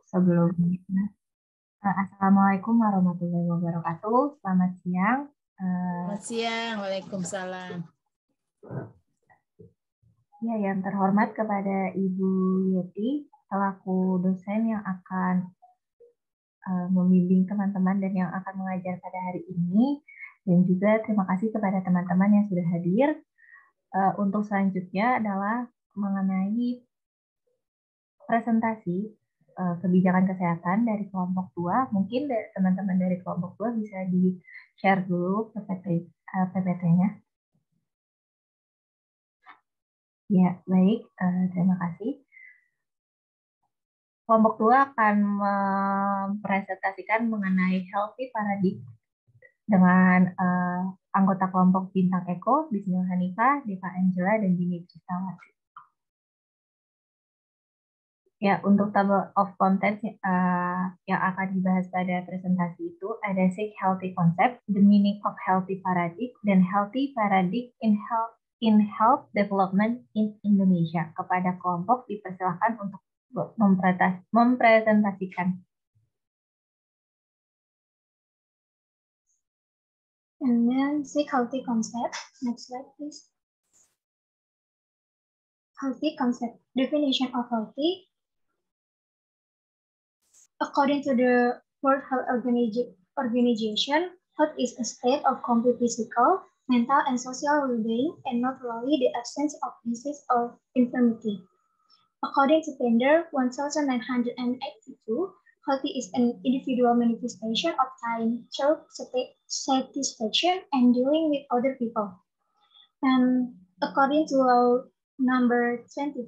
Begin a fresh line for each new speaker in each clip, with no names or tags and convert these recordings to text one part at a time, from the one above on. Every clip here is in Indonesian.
Sebelumnya, Assalamualaikum warahmatullahi wabarakatuh. Selamat siang.
Selamat siang, Waalaikumsalam.
Ya, yang terhormat kepada Ibu Yeti, selaku dosen yang akan membimbing teman-teman dan yang akan mengajar pada hari ini. Dan juga terima kasih kepada teman-teman yang sudah hadir. Untuk selanjutnya adalah mengenai presentasi kebijakan kesehatan dari kelompok 2. Mungkin teman-teman dari kelompok 2 bisa di-share dulu PPT-nya. Ya, baik. Terima kasih. Kelompok 2 akan mempresentasikan mengenai healthy paradigm dengan anggota kelompok Bintang Eko, Bismillah Hanifah, Deva Angela, dan Dini Trisawati. Ya, untuk table of contents yang akan dibahas pada presentasi itu ada 6 healthy concept, the meaning of healthy paradigm, dan healthy paradigm in health development in Indonesia. Kepada kelompok dipersilakan untuk mempresentasikan.
And then 6 healthy concept. Next slide, please. Healthy concept. Definition of healthy. According to the World Health Organization, health is a state of complete physical, mental, and social well-being, and not only the absence of disease or infirmity. According to Pender 1982, healthy is an individual manifestation of time, self-satisfaction, and dealing with other people. And according to law number 23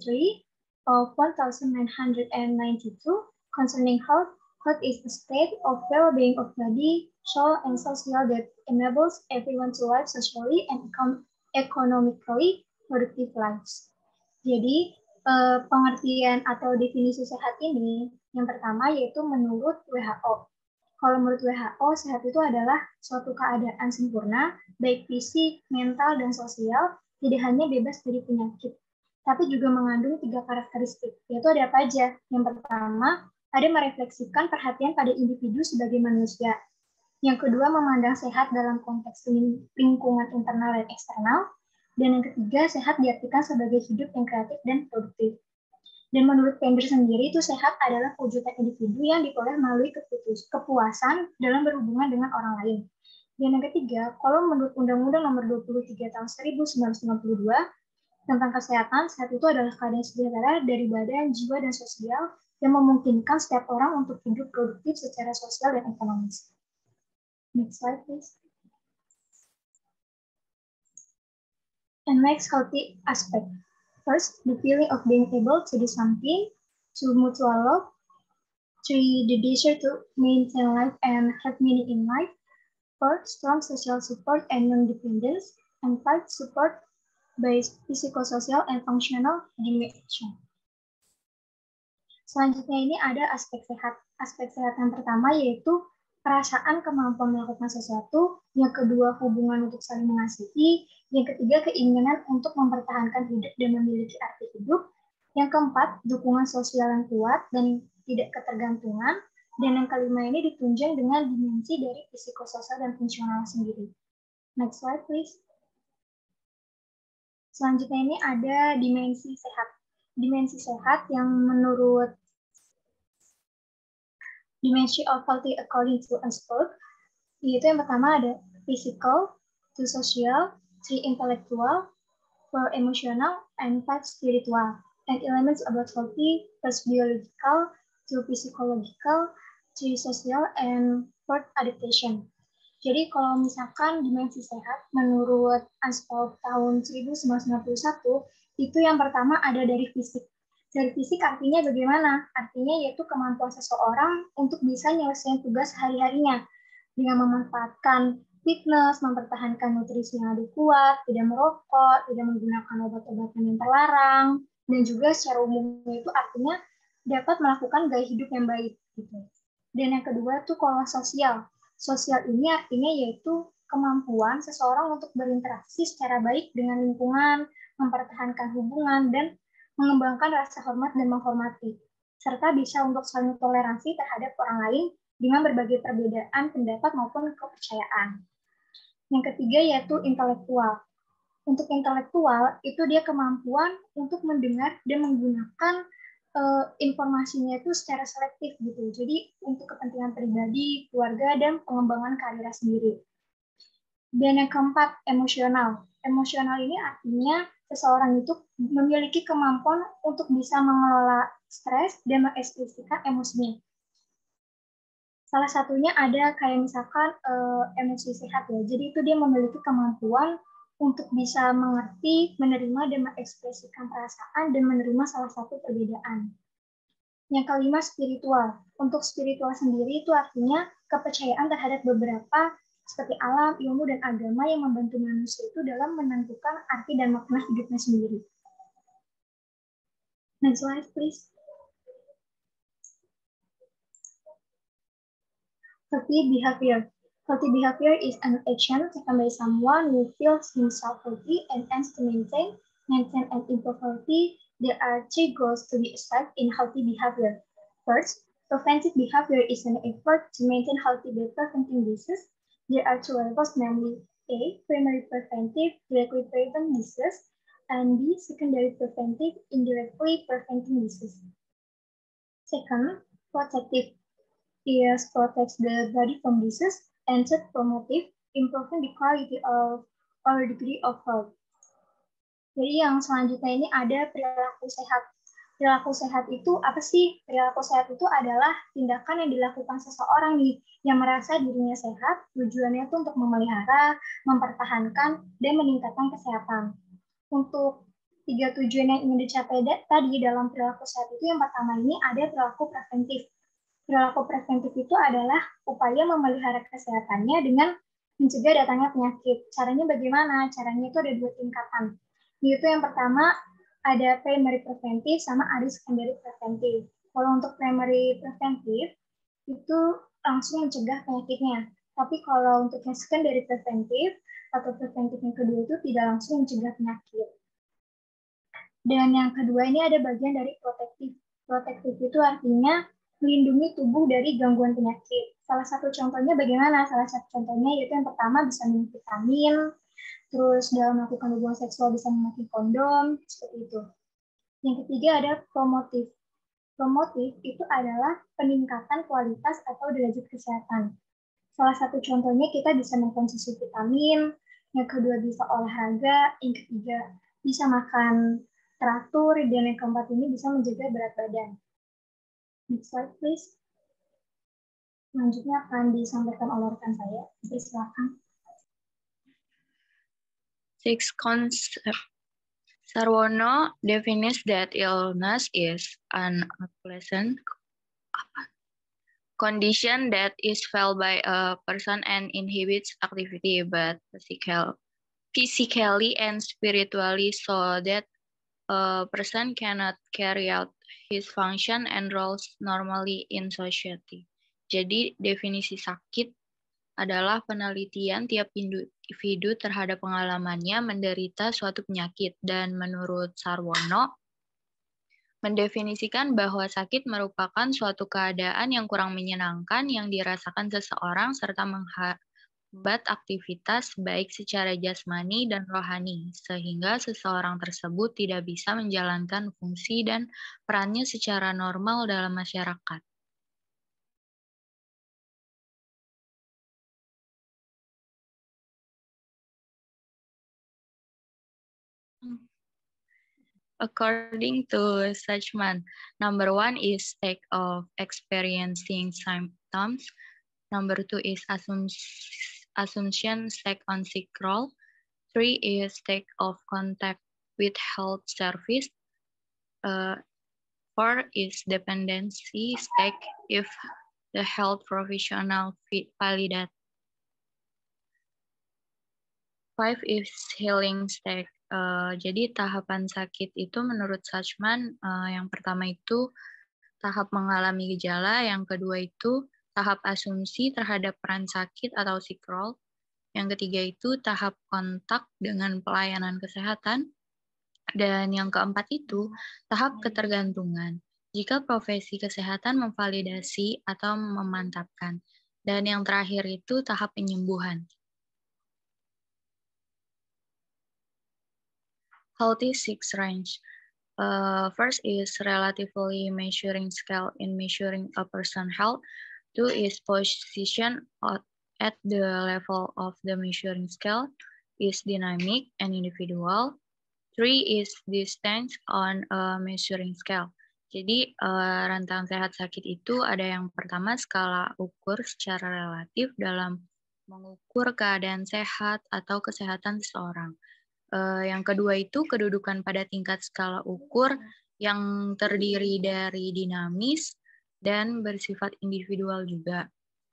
of 1992, concerning health, health is a state of well-being of body, soul, and social that enables everyone to live socially and economically productive lives. Jadi, pengertian atau definisi sehat ini, yang pertama yaitu menurut WHO. Kalau menurut WHO, sehat itu adalah suatu keadaan sempurna, baik fisik, mental, dan sosial, tidak hanya bebas dari penyakit, tapi juga mengandung 3 karakteristik, yaitu ada apa aja? Yang pertama, ada merefleksikan perhatian pada individu sebagai manusia. Yang kedua, memandang sehat dalam konteks lingkungan internal dan eksternal. Dan yang ketiga, sehat diartikan sebagai hidup yang kreatif dan produktif. Dan menurut Pender sendiri, itu sehat adalah wujudnya individu yang diperoleh melalui kepuasan dalam berhubungan dengan orang lain. Dan yang ketiga, kalau menurut Undang-Undang Nomor 23 Tahun 1992 tentang kesehatan, sehat itu adalah keadaan sejahtera dari badan, jiwa, dan sosial yang memungkinkan setiap orang untuk hidup produktif secara sosial dan ekonomis. Next slide, please. And next, healthy aspect. First, the feeling of being able to do something, to mutual love, 3, the desire to maintain life and have meaning in life, 4, strong social support and non-dependence, and 5, support by psychosocial and functional dimension. Selanjutnya ini ada aspek sehat. Aspek sehat yang pertama yaitu perasaan kemampuan melakukan sesuatu, yang kedua hubungan untuk saling mengasihi, yang ketiga keinginan untuk mempertahankan hidup dan memiliki arti hidup, yang keempat dukungan sosial yang kuat dan tidak ketergantungan, dan yang kelima ini ditunjang dengan dimensi dari psikososial dan fungsional sendiri. Next slide, please. Selanjutnya ini ada dimensi sehat. Dimensi sehat yang menurut dimensi of healthy according to Asperg, yaitu yang pertama ada physical, 2 social, 3 intellectual, 4 emotional, and 5 spiritual. And elements about healthy, 1 biological, 2 psychological, 3 social, and 4 adaptation. Jadi kalau misalkan dimensi sehat menurut Asperg tahun 1991, itu yang pertama ada dari fisik. Dari fisik artinya bagaimana? Artinya yaitu kemampuan seseorang untuk bisa menyelesaikan tugas sehari-harinya dengan memanfaatkan fitness, mempertahankan nutrisi yang adekuat, tidak merokok, tidak menggunakan obat-obatan yang terlarang, dan juga secara umumnya itu artinya dapat melakukan gaya hidup yang baik. Gitu. Dan yang kedua itu kalau sosial. Sosial ini artinya yaitu kemampuan seseorang untuk berinteraksi secara baik dengan lingkungan, mempertahankan hubungan, dan mengembangkan rasa hormat dan menghormati. serta bisa untuk saling toleransi terhadap orang lain dengan berbagai perbedaan pendapat maupun kepercayaan. Yang ketiga yaitu intelektual. Untuk intelektual, itu dia kemampuan untuk mendengar dan menggunakan informasinya itu secara selektif gitu. Jadi untuk kepentingan pribadi, keluarga, dan pengembangan karir sendiri. Dan yang keempat, emosional. Emosional ini artinya seseorang itu memiliki kemampuan untuk bisa mengelola stres dan mengekspresikan emosinya. Salah satunya ada kayak misalkan emosi sehat ya. Jadi itu dia memiliki kemampuan untuk bisa mengerti, menerima, dan mengekspresikan perasaan dan menerima salah satu perbedaan. Yang kelima, spiritual. Untuk spiritual sendiri itu artinya kepercayaan terhadap beberapa seperti alam, ilmu, dan agama yang membantu manusia itu dalam menentukan arti dan makna hidupnya sendiri. Next slide, please. Healthy behavior. Healthy behavior is an action taken by someone who feels himself healthy and aims to maintain and improve healthy. There are 3 goals to be achieved in healthy behavior. First, preventive behavior is an effort to maintain healthy by preventing disease. There are 2 levels, namely A, primary preventive, directly prevent disease, and B, secondary preventive, indirectly preventing disease. Second, protective is protects the body from disease, and third, promotive, improving the quality of or degree of health. Jadi yang selanjutnya ini ada perilaku sehat. Perilaku sehat itu apa sih? Perilaku sehat itu adalah tindakan yang dilakukan seseorang nih yang merasa dirinya sehat, tujuannya itu untuk memelihara, mempertahankan, dan meningkatkan kesehatan. Untuk 3 tujuan yang ingin dicapai tadi dalam perilaku sehat itu yang pertama ini ada perilaku preventif. Perilaku preventif itu adalah upaya memelihara kesehatannya dengan mencegah datangnya penyakit. Caranya bagaimana? Caranya itu ada 2 tingkatan. Yaitu yang pertama ada primary preventif sama ada secondary preventif. Kalau untuk primary preventif itu langsung mencegah penyakitnya. Tapi kalau untuk yang secondary preventif atau preventif yang kedua itu tidak langsung mencegah penyakit. Dan yang kedua ini ada bagian dari protektif. Protektif itu artinya melindungi tubuh dari gangguan penyakit. Salah satu contohnya bagaimana? Salah satu contohnya yaitu yang pertama bisa minum vitamin, terus dalam melakukan hubungan seksual bisa memakai kondom, seperti itu. Yang ketiga ada promotif. Promotif itu adalah peningkatan kualitas atau derajat kesehatan. Salah satu contohnya kita bisa mengkonsumsi vitamin, yang kedua bisa olahraga, yang ketiga bisa makan teratur, dan yang keempat ini bisa menjaga berat badan. Next slide, please. Selanjutnya akan disampaikan oleh rekan saya. Silakan.
Sixth concept. Sarwono defines that illness is an unpleasant condition that is felt by a person and inhibits activity, but physically and spiritually, so that a person cannot carry out his function and roles normally in society. Jadi definisi sakit adalah penelitian tiap individu terhadap pengalamannya menderita suatu penyakit, dan menurut Sarwono mendefinisikan bahwa sakit merupakan suatu keadaan yang kurang menyenangkan yang dirasakan seseorang serta menghambat aktivitas baik secara jasmani dan rohani, sehingga seseorang tersebut tidak bisa menjalankan fungsi dan perannya secara normal dalam masyarakat. According to Suchman, number 1 is state of experiencing symptoms. Number 2 is assumption state on sick role. 3 is state of contact with health service. 4 is dependency state if the health professional validate. 5 is healing state. Jadi tahapan sakit itu menurut Suchman yang pertama itu tahap mengalami gejala, yang kedua itu tahap asumsi terhadap peran sakit atau sick role, yang ketiga itu tahap kontak dengan pelayanan kesehatan, dan yang keempat itu tahap ketergantungan. jika profesi kesehatan memvalidasi atau memantapkan. Dan yang terakhir itu tahap penyembuhan. Healthy six range. First is relatively measuring scale in measuring a person's health. 2 is position at the level of the measuring scale is dynamic and individual. 3 is distance on a measuring scale. Jadi rentang sehat sakit itu ada yang pertama skala ukur secara relatif dalam mengukur keadaan sehat atau kesehatan seseorang. Yang kedua itu kedudukan pada tingkat skala ukur yang terdiri dari dinamis dan bersifat individual juga.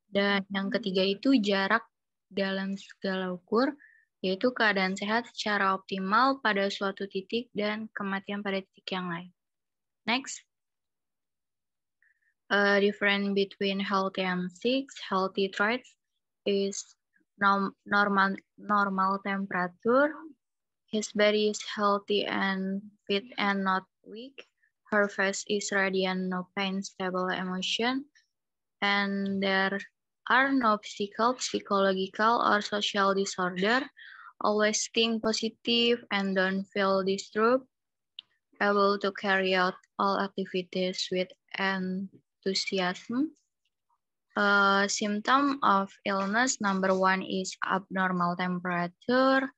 Dan yang ketiga itu jarak dalam skala ukur, yaitu keadaan sehat secara optimal pada suatu titik dan kematian pada titik yang lain. Next. Difference between healthy and sick. Healthy traits is normal temperature. His body is healthy and fit and not weak. Her face is radiant, no pain, stable emotion. And there are no physical, psychological, or social disorder. Always think positive and don't feel disturbed. Able to carry out all activities with enthusiasm. Symptom of illness number 1 is abnormal temperature.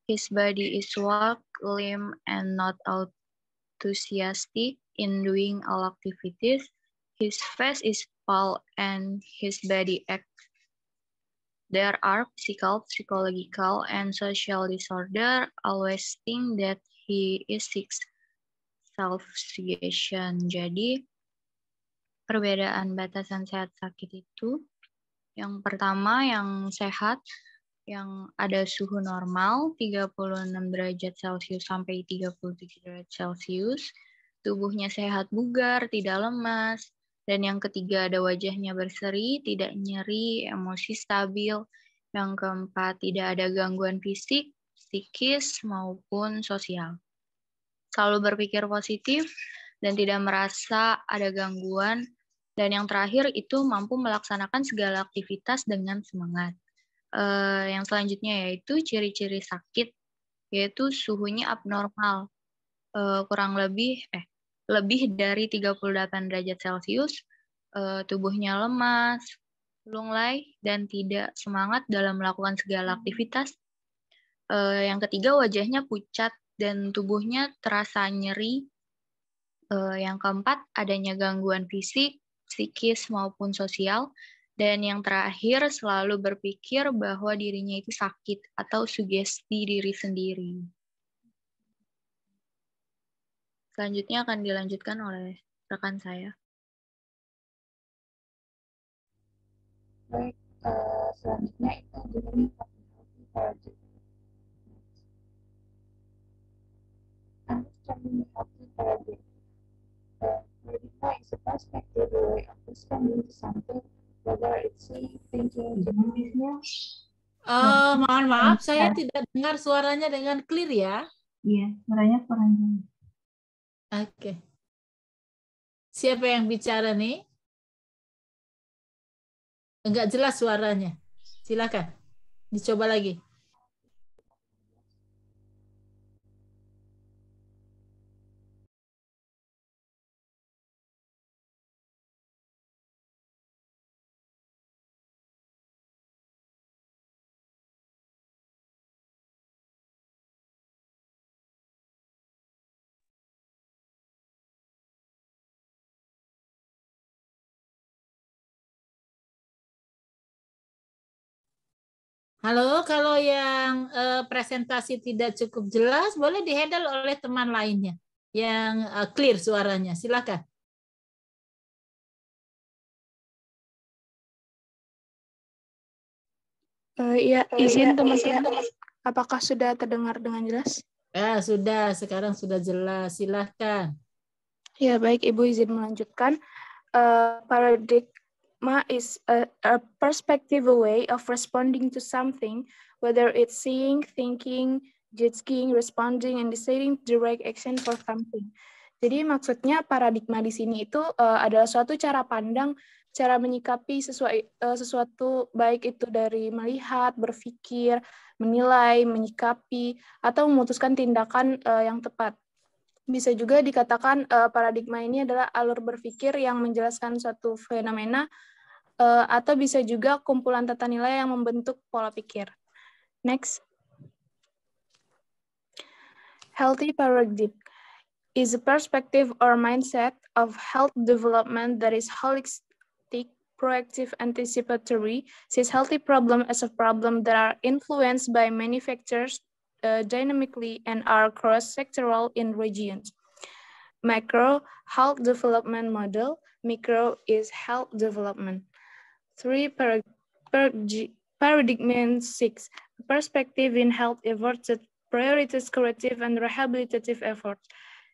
His body is weak, limp, and not enthusiastic in doing all activities. His face is pale and his body acts. There are physical, psychological, and social disorder. Always think that he is sick. Self-suggestion. Jadi, perbedaan batasan sehat sakit itu, yang pertama yang sehat, yang ada suhu normal 36 derajat Celcius sampai 37 derajat Celcius, tubuhnya sehat bugar, tidak lemas, dan yang ketiga ada wajahnya berseri, tidak nyeri, emosi stabil, yang keempat tidak ada gangguan fisik, psikis, maupun sosial. Selalu berpikir positif dan tidak merasa ada gangguan, dan yang terakhir itu mampu melaksanakan segala aktivitas dengan semangat. Yang selanjutnya yaitu ciri-ciri sakit, yaitu suhunya abnormal, kurang lebih dari 38 derajat Celcius, tubuhnya lemas, lunglai, dan tidak semangat dalam melakukan segala aktivitas. Yang ketiga wajahnya pucat dan tubuhnya terasa nyeri. Yang keempat adanya gangguan fisik, psikis maupun sosial. Dan yang terakhir, selalu berpikir bahwa dirinya itu sakit atau sugesti diri sendiri. Selanjutnya akan dilanjutkan oleh rekan saya.
Baik, selanjutnya itu defining of the healthy paradigm. Understanding the healthy paradigm. Paradigm is a perspective way of responding to something, whether it's thinking,
Mohon maaf, saya tidak dengar suaranya dengan clear ya.
Iya, suaranya kurang jelas.
Oke. Siapa yang bicara nih? Enggak jelas suaranya. Silakan. Dicoba lagi. Halo, kalau yang presentasi tidak cukup jelas, boleh di-handle oleh teman lainnya yang clear suaranya. Silakan.
Iya, izin teman-teman. Apakah sudah terdengar dengan jelas?
Ya, sudah. Sekarang sudah jelas. Silakan.
Ya, baik. Ibu izin melanjutkan. Paradigma is a perspective way of responding to something, whether it's seeing, thinking, judging, responding, and deciding direct action for something. Jadi maksudnya paradigma di sini itu adalah suatu cara pandang, cara menyikapi sesuatu baik itu dari melihat, berpikir, menilai, menyikapi, atau memutuskan tindakan yang tepat. Bisa juga dikatakan paradigma ini adalah alur berpikir yang menjelaskan suatu fenomena, atau bisa juga kumpulan tata nilai yang membentuk pola pikir. Next. Healthy paradigm is a perspective or mindset of health development that is holistic, proactive, anticipatory, sees healthy problem as a problem that are influenced by many factors dynamically and are cross-sectoral in regions. Macro, health development model. Micro is health development. 3. Paradigm 6. Perspective in health efforts that prioritize curative and rehabilitative efforts.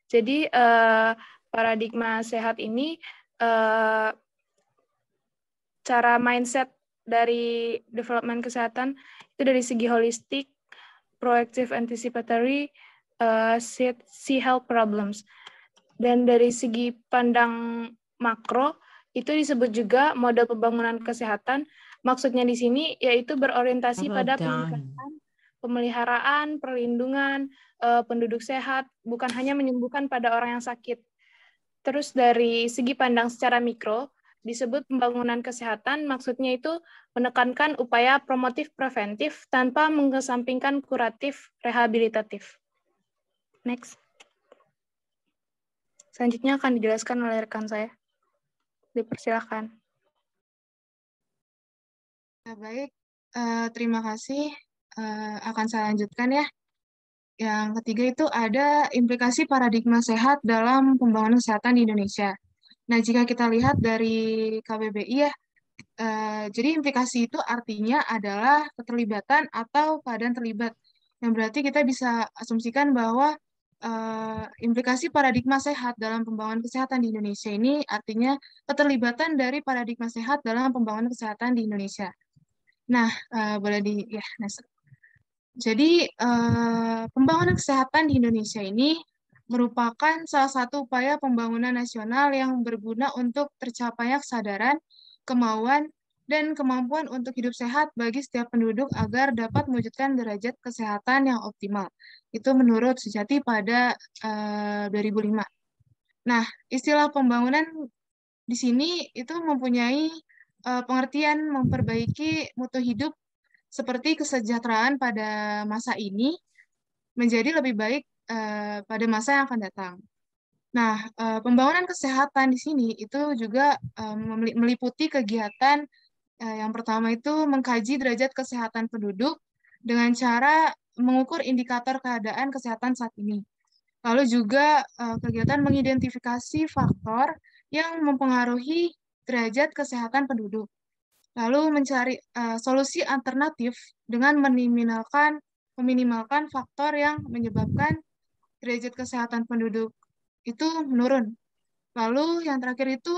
Jadi paradigma sehat ini cara mindset dari development kesehatan itu dari segi holistik, proactive, anticipatory, see health problems. Dan dari segi pandang makro itu disebut juga model pembangunan kesehatan. Maksudnya di sini yaitu berorientasi pada peningkatan pemeliharaan, perlindungan penduduk sehat, bukan hanya menyembuhkan pada orang yang sakit. Terus dari segi pandang secara mikro, disebut pembangunan kesehatan, maksudnya itu menekankan upaya promotif preventif tanpa mengesampingkan kuratif rehabilitatif. Next. Selanjutnya akan dijelaskan oleh rekan saya. Dipersilakan.
Baik, terima kasih. Akan saya lanjutkan ya. Yang ketiga itu ada implikasi paradigma sehat dalam pembangunan kesehatan di Indonesia. Nah, jika kita lihat dari KBBI ya, jadi implikasi itu artinya adalah keterlibatan atau keadaan terlibat. Yang berarti kita bisa asumsikan bahwa implikasi paradigma sehat dalam pembangunan kesehatan di Indonesia ini artinya keterlibatan dari paradigma sehat dalam pembangunan kesehatan di Indonesia. Nah, boleh Jadi, pembangunan kesehatan di Indonesia ini merupakan salah satu upaya pembangunan nasional yang berguna untuk tercapainya kesadaran, kemauan, dan kemampuan untuk hidup sehat bagi setiap penduduk agar dapat mewujudkan derajat kesehatan yang optimal. Itu menurut Sujati pada 2005. Nah, istilah pembangunan di sini itu mempunyai pengertian memperbaiki mutu hidup seperti kesejahteraan pada masa ini menjadi lebih baik pada masa yang akan datang. Nah, pembangunan kesehatan di sini itu juga meliputi kegiatan yang pertama itu mengkaji derajat kesehatan penduduk dengan cara mengukur indikator keadaan kesehatan saat ini. Lalu juga kegiatan mengidentifikasi faktor yang mempengaruhi derajat kesehatan penduduk. Lalu mencari solusi alternatif dengan meminimalkan faktor yang menyebabkan derajat kesehatan penduduk itu menurun. Lalu yang terakhir itu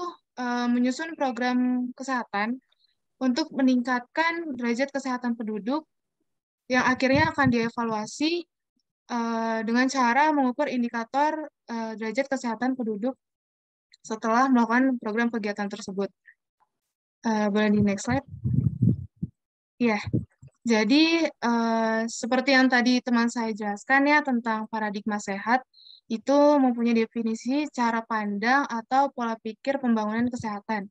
menyusun program kesehatan untuk meningkatkan derajat kesehatan penduduk yang akhirnya akan dievaluasi dengan cara mengukur indikator derajat kesehatan penduduk setelah melakukan program kegiatan tersebut. Boleh di next slide? Ya, jadi seperti yang tadi teman saya jelaskan ya tentang paradigma sehat, itu mempunyai definisi cara pandang atau pola pikir pembangunan kesehatan.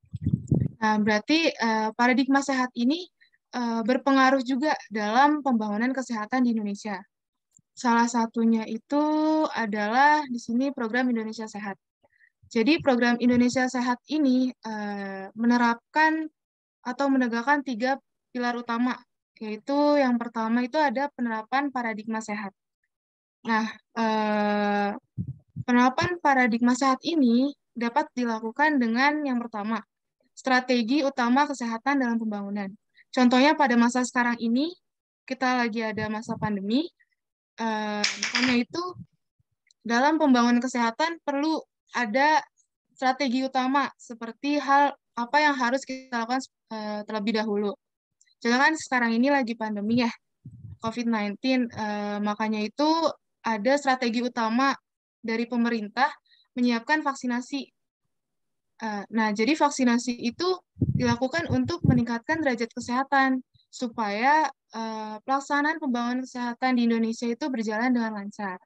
Nah, berarti paradigma sehat ini berpengaruh juga dalam pembangunan kesehatan di Indonesia. Salah satunya itu adalah di sini program Indonesia Sehat. Jadi program Indonesia Sehat ini menerapkan atau menegakkan 3 pilar utama, yaitu yang pertama itu ada penerapan paradigma sehat. Nah, penerapan paradigma sehat ini dapat dilakukan dengan yang pertama, strategi utama kesehatan dalam pembangunan. Contohnya pada masa sekarang ini, kita lagi ada masa pandemi, makanya itu dalam pembangunan kesehatan perlu ada strategi utama seperti hal apa yang harus kita lakukan terlebih dahulu. Jadi kan sekarang ini lagi pandemi ya, COVID-19, makanya itu ada strategi utama dari pemerintah menyiapkan vaksinasi. Nah, jadi vaksinasi itu dilakukan untuk meningkatkan derajat kesehatan supaya pelaksanaan pembangunan kesehatan di Indonesia itu berjalan dengan lancar.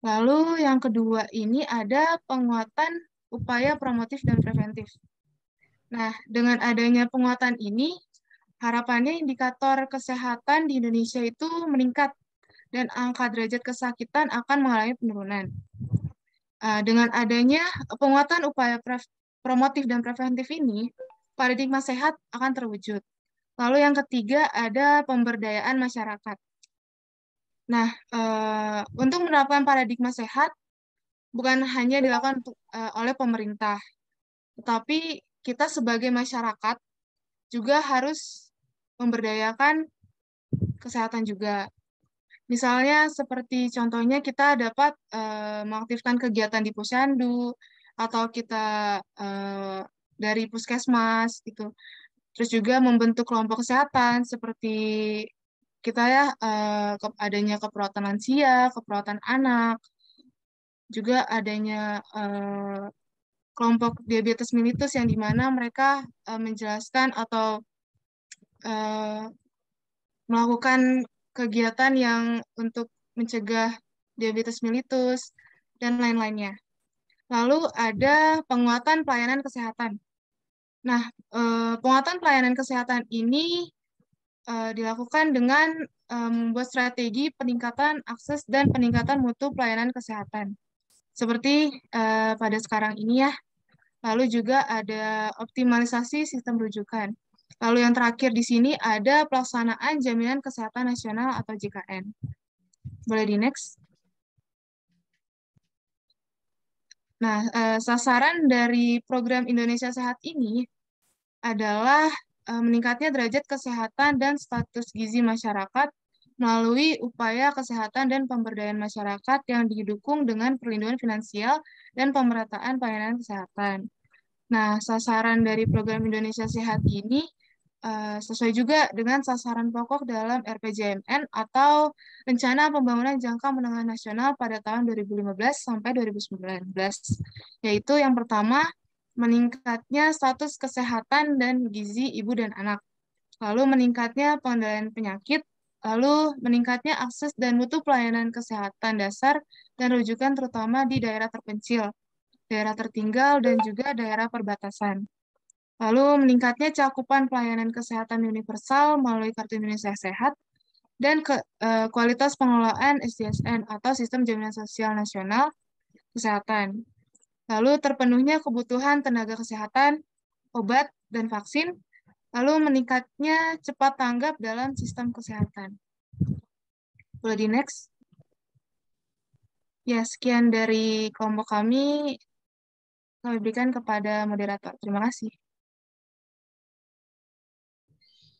Lalu yang kedua ini ada penguatan upaya promotif dan preventif. Nah, dengan adanya penguatan ini, harapannya indikator kesehatan di Indonesia itu meningkat dan angka derajat kesakitan akan mengalami penurunan. Dengan adanya penguatan upaya promotif dan preventif ini, paradigma sehat akan terwujud. Lalu yang ketiga ada pemberdayaan masyarakat. Nah, untuk menerapkan paradigma sehat, bukan hanya dilakukan oleh pemerintah, tetapi kita sebagai masyarakat juga harus memberdayakan kesehatan juga. Misalnya seperti contohnya kita dapat mengaktifkan kegiatan di posyandu, atau kita dari puskesmas gitu. Terus juga membentuk kelompok kesehatan seperti kita ya adanya keperawatan lansia, keperawatan anak, juga adanya kelompok diabetes mellitus yang dimana mereka menjelaskan atau melakukan kegiatan yang untuk mencegah diabetes mellitus dan lain-lainnya. Lalu ada penguatan pelayanan kesehatan. Nah, penguatan pelayanan kesehatan ini dilakukan dengan membuat strategi peningkatan akses dan peningkatan mutu pelayanan kesehatan. Seperti pada sekarang ini ya. Lalu juga ada optimalisasi sistem rujukan. Lalu yang terakhir di sini ada pelaksanaan Jaminan Kesehatan Nasional atau JKN. Boleh di next? Nah, sasaran dari program Indonesia Sehat ini adalah meningkatnya derajat kesehatan dan status gizi masyarakat melalui upaya kesehatan dan pemberdayaan masyarakat yang didukung dengan perlindungan finansial dan pemerataan pelayanan kesehatan. Nah, sasaran dari program Indonesia Sehat ini sesuai juga dengan sasaran pokok dalam RPJMN atau Rencana Pembangunan Jangka Menengah Nasional pada tahun 2015 sampai 2019, yaitu yang pertama, meningkatnya status kesehatan dan gizi ibu dan anak, lalu meningkatnya pengendalian penyakit, lalu meningkatnya akses dan mutu pelayanan kesehatan dasar dan rujukan terutama di daerah terpencil, daerah tertinggal, dan juga daerah perbatasan. Lalu meningkatnya cakupan pelayanan kesehatan universal melalui Kartu Indonesia Sehat, dan kualitas pengelolaan SJSN atau Sistem Jaminan Sosial Nasional Kesehatan. Lalu terpenuhnya kebutuhan tenaga kesehatan, obat, dan vaksin, lalu meningkatnya cepat tanggap dalam sistem kesehatan. Boleh di next? Ya, sekian dari kelompok kami berikan kepada moderator. Terima kasih.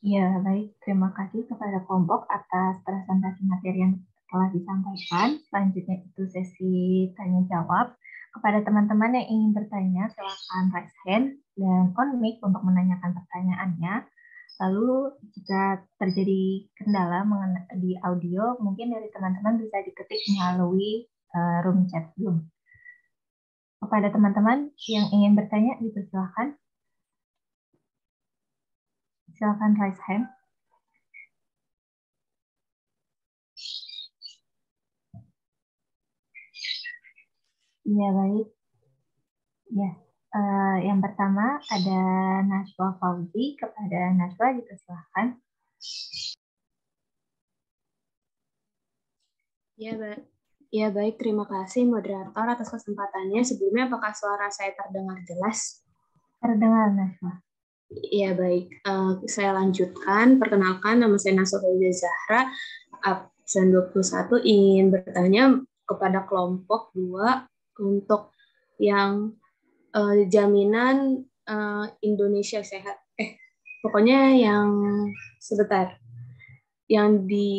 Ya, baik. Terima kasih kepada kelompok atas presentasi materi yang telah disampaikan. Selanjutnya itu sesi tanya-jawab. Kepada teman-teman yang ingin bertanya, silakan raise hand dan on mic untuk menanyakan pertanyaannya. Lalu jika terjadi kendala di audio, mungkin dari teman-teman bisa diketik melalui room chat Zoom. Kepada teman-teman yang ingin bertanya, dipersilakan. Silakan raise hand. Ya, baik. Ya, yang pertama ada Najwa Fauzi. Kepada Najwa, dipersilakan.
Ya, baik. Terima kasih moderator atas kesempatannya. Sebelumnya, apakah suara saya terdengar jelas?
Terdengar, Najwa.
Ya, baik. Saya lanjutkan. Perkenalkan, nama saya Najwa Fauzi Zahra, absen 21, ingin bertanya kepada kelompok 2 untuk yang jaminan Indonesia Sehat. Pokoknya yang sebentar. Yang di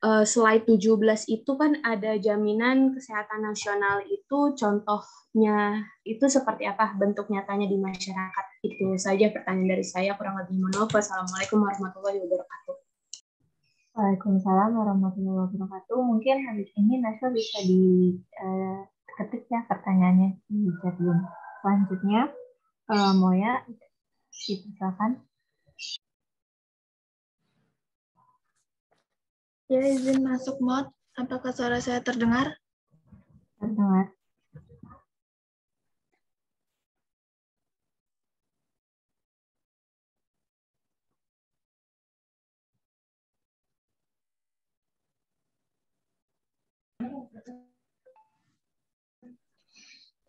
slide 17 itu kan ada jaminan kesehatan nasional, itu contohnya itu seperti apa bentuk nyatanya di masyarakat. Itu saja pertanyaan dari saya, kurang lebih mohon maaf. Wassalamualaikum warahmatullahi wabarakatuh.
Waalaikumsalam warahmatullahi wabarakatuh. Mungkin habis ini Naswa bisa diketik ya pertanyaannya di chat room. Selanjutnya, Moya, silakan.
Ya, izin masuk mod. Apakah suara saya terdengar?
Terdengar.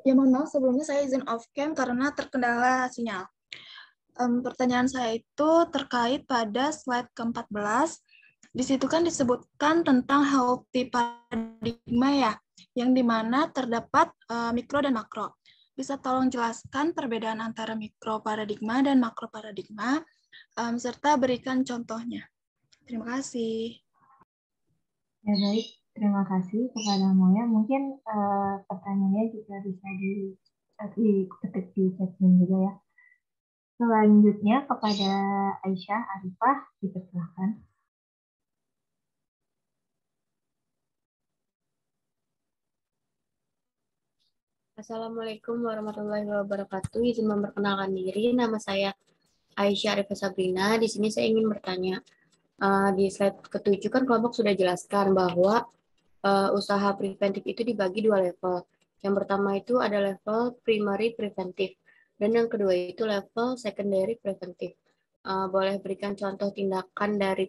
Ya, mohon maaf sebelumnya saya izin off cam karena terkendala sinyal. Pertanyaan saya itu terkait pada slide ke-14. Di situ kan disebutkan tentang healthy paradigma ya, yang dimana terdapat mikro dan makro. Bisa tolong jelaskan perbedaan antara mikro paradigma dan makro paradigma, serta berikan contohnya. Terima kasih.
Ya baik, terima kasih kepada Moya. Mungkin pertanyaannya juga bisa diketik di chat room juga ya. Selanjutnya kepada Aisyah Arifah, dipersilakan.
Assalamualaikum warahmatullahi wabarakatuh. Izin memperkenalkan diri, nama saya Aisyah Arifah Sabrina. Di sini saya ingin bertanya, di slide ke-7 kan kelompok sudah jelaskan bahwa usaha preventif itu dibagi 2 level. Yang pertama itu ada level primary preventif, dan yang kedua itu level secondary preventif. Boleh berikan contoh tindakan dari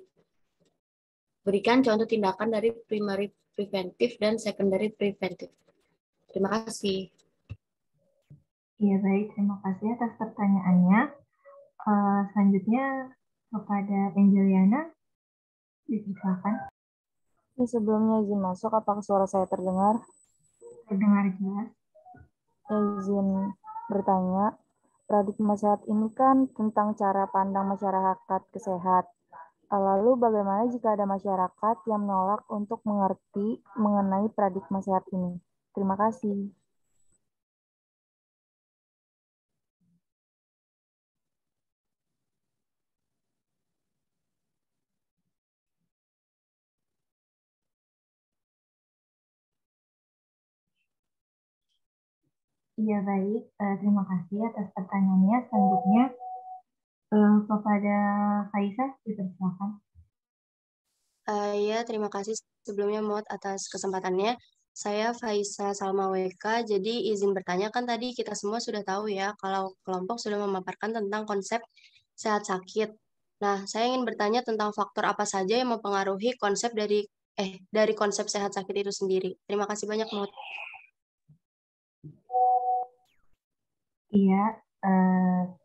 primary preventif dan secondary preventif. Terima kasih.
Iya baik, terima kasih atas pertanyaannya. Selanjutnya kepada Angeliana, silakan.
Sebelumnya izin masuk, apakah suara saya terdengar?
Terdengar jelas.
Izin bertanya, paradigma sehat ini kan tentang cara pandang masyarakat sehat. Lalu bagaimana jika ada masyarakat yang menolak untuk mengerti mengenai paradigma sehat ini? Terima kasih.
Iya baik, terima kasih atas pertanyaannya. Selanjutnya kepada Faisal, dipersilakan.
Ya, terima kasih sebelumnya Mod atas kesempatannya. Saya Faisa Salma WK, jadi izin bertanya, kan tadi kita semua sudah tahu ya kalau kelompok sudah memaparkan tentang konsep sehat sakit. Nah, saya ingin bertanya tentang faktor apa saja yang mempengaruhi konsep dari konsep sehat sakit itu sendiri. Terima kasih banyak Mod.
Iya,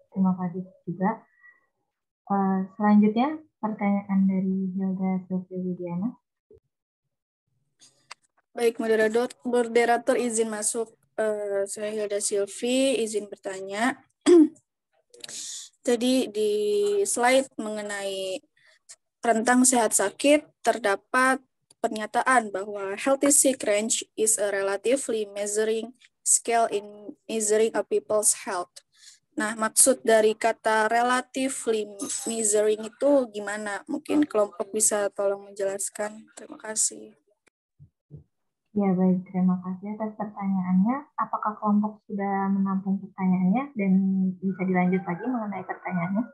terima kasih juga. Selanjutnya pertanyaan dari Hilda Sylvia Widiana.
Baik, moderator izin masuk. Saya Hilda Sylvie, izin bertanya. Tadi di slide mengenai rentang sehat sakit terdapat pernyataan bahwa healthy sick range is a relatively measuring scale in measuring a people's health. Nah, maksud dari kata relatively measuring itu gimana? Mungkin kelompok bisa tolong menjelaskan. Terima kasih.
Ya baik, terima kasih atas pertanyaannya. Apakah kelompok sudah menampung pertanyaannya dan bisa dilanjut lagi mengenai pertanyaannya?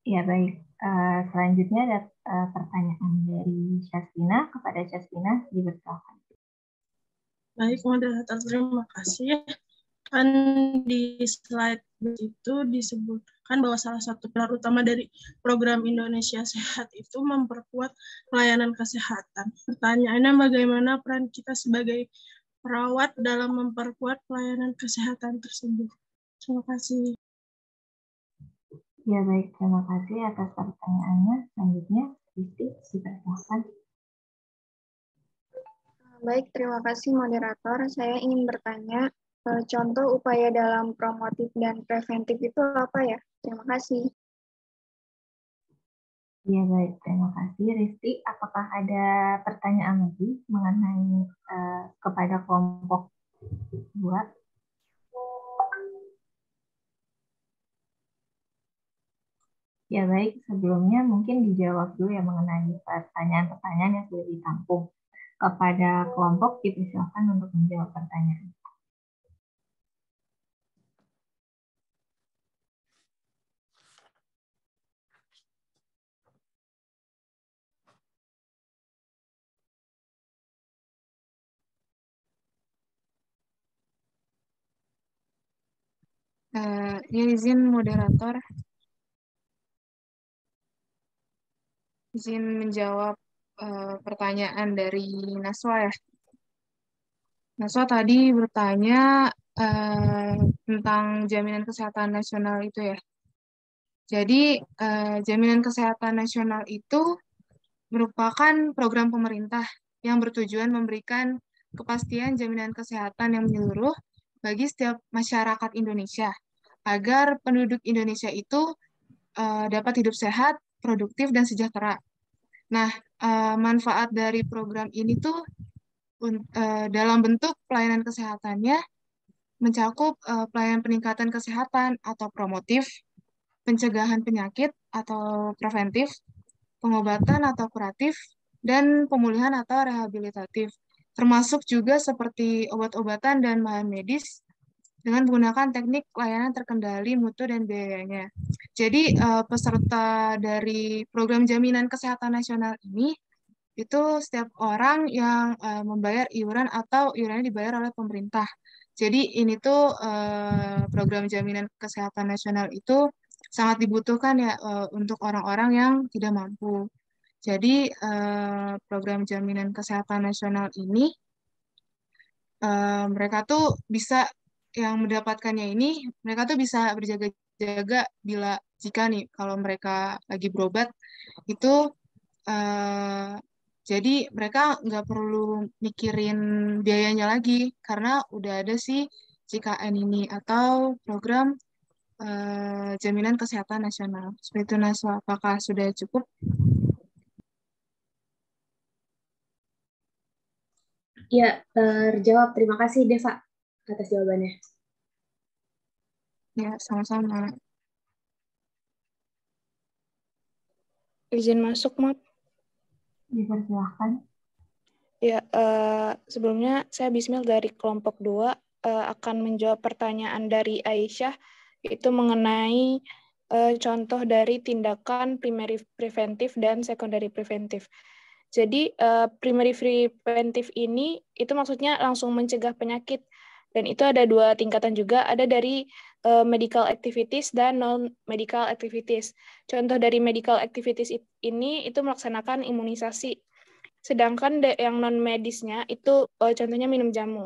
Ya baik, selanjutnya ada pertanyaan dari Syastina kepada Syastina, dipersilakan.
Baik, moderator, terima kasih. Kan di slide itu disebutkan bahwa salah satu pilar utama dari program Indonesia Sehat itu memperkuat pelayanan kesehatan. Pertanyaannya, bagaimana peran kita sebagai perawat dalam memperkuat pelayanan kesehatan tersebut? Terima kasih.
Ya baik, terima kasih atas pertanyaannya. Selanjutnya, Kristi, silakan.
Baik, terima kasih moderator. Saya ingin bertanya, contoh upaya dalam promotif dan preventif itu apa ya? Terima kasih.
Ya baik, terima kasih. Risti, apakah ada pertanyaan lagi mengenai kepada kelompok 2? dulu ya mengenai pertanyaan-pertanyaan yang sudah ditampung. Kepada kelompok dipersilakan untuk menjawab pertanyaan.
Ya, izin moderator, izin menjawab pertanyaan dari Naswa ya. Naswa tadi bertanya tentang jaminan kesehatan nasional itu ya. Jadi jaminan kesehatan nasional itu merupakan program pemerintah yang bertujuan memberikan kepastian jaminan kesehatan yang menyeluruh bagi setiap masyarakat Indonesia agar penduduk Indonesia itu dapat hidup sehat, produktif, dan sejahtera. Nah, manfaat dari program ini tuh dalam bentuk pelayanan kesehatannya mencakup pelayanan peningkatan kesehatan atau promotif, pencegahan penyakit atau preventif, pengobatan atau kuratif, dan pemulihan atau rehabilitatif, termasuk juga seperti obat-obatan dan bahan medis dengan menggunakan teknik layanan terkendali mutu dan biayanya. Jadi peserta dari program jaminan kesehatan nasional ini itu setiap orang yang membayar iuran atau iurannya dibayar oleh pemerintah. Jadi ini tuh program jaminan kesehatan nasional itu sangat dibutuhkan ya untuk orang-orang yang tidak mampu. Jadi program jaminan kesehatan nasional ini mereka tuh bisa yang mendapatkannya ini mereka tuh bisa berjaga-jaga bila jika nih kalau mereka lagi berobat itu jadi mereka nggak perlu mikirin biayanya lagi karena udah ada sih JKN ini atau program jaminan kesehatan nasional. Seperti itu Naswa, apakah sudah cukup?
Ya, terjawab. Terima kasih Deva atas jawabannya.
Ya, sama-sama.
Izin masuk, Mat.
Dipersilahkan.
Ya, sebelumnya saya Bismil dari kelompok 2 akan menjawab pertanyaan dari Aisyah, itu mengenai contoh dari tindakan primary preventif dan secondary preventif. Jadi primary preventif ini itu maksudnya langsung mencegah penyakit, dan itu ada 2 tingkatan juga, ada dari medical activities dan non-medical activities. Contoh dari medical activities ini itu melaksanakan imunisasi. Sedangkan yang non-medisnya itu contohnya minum jamu.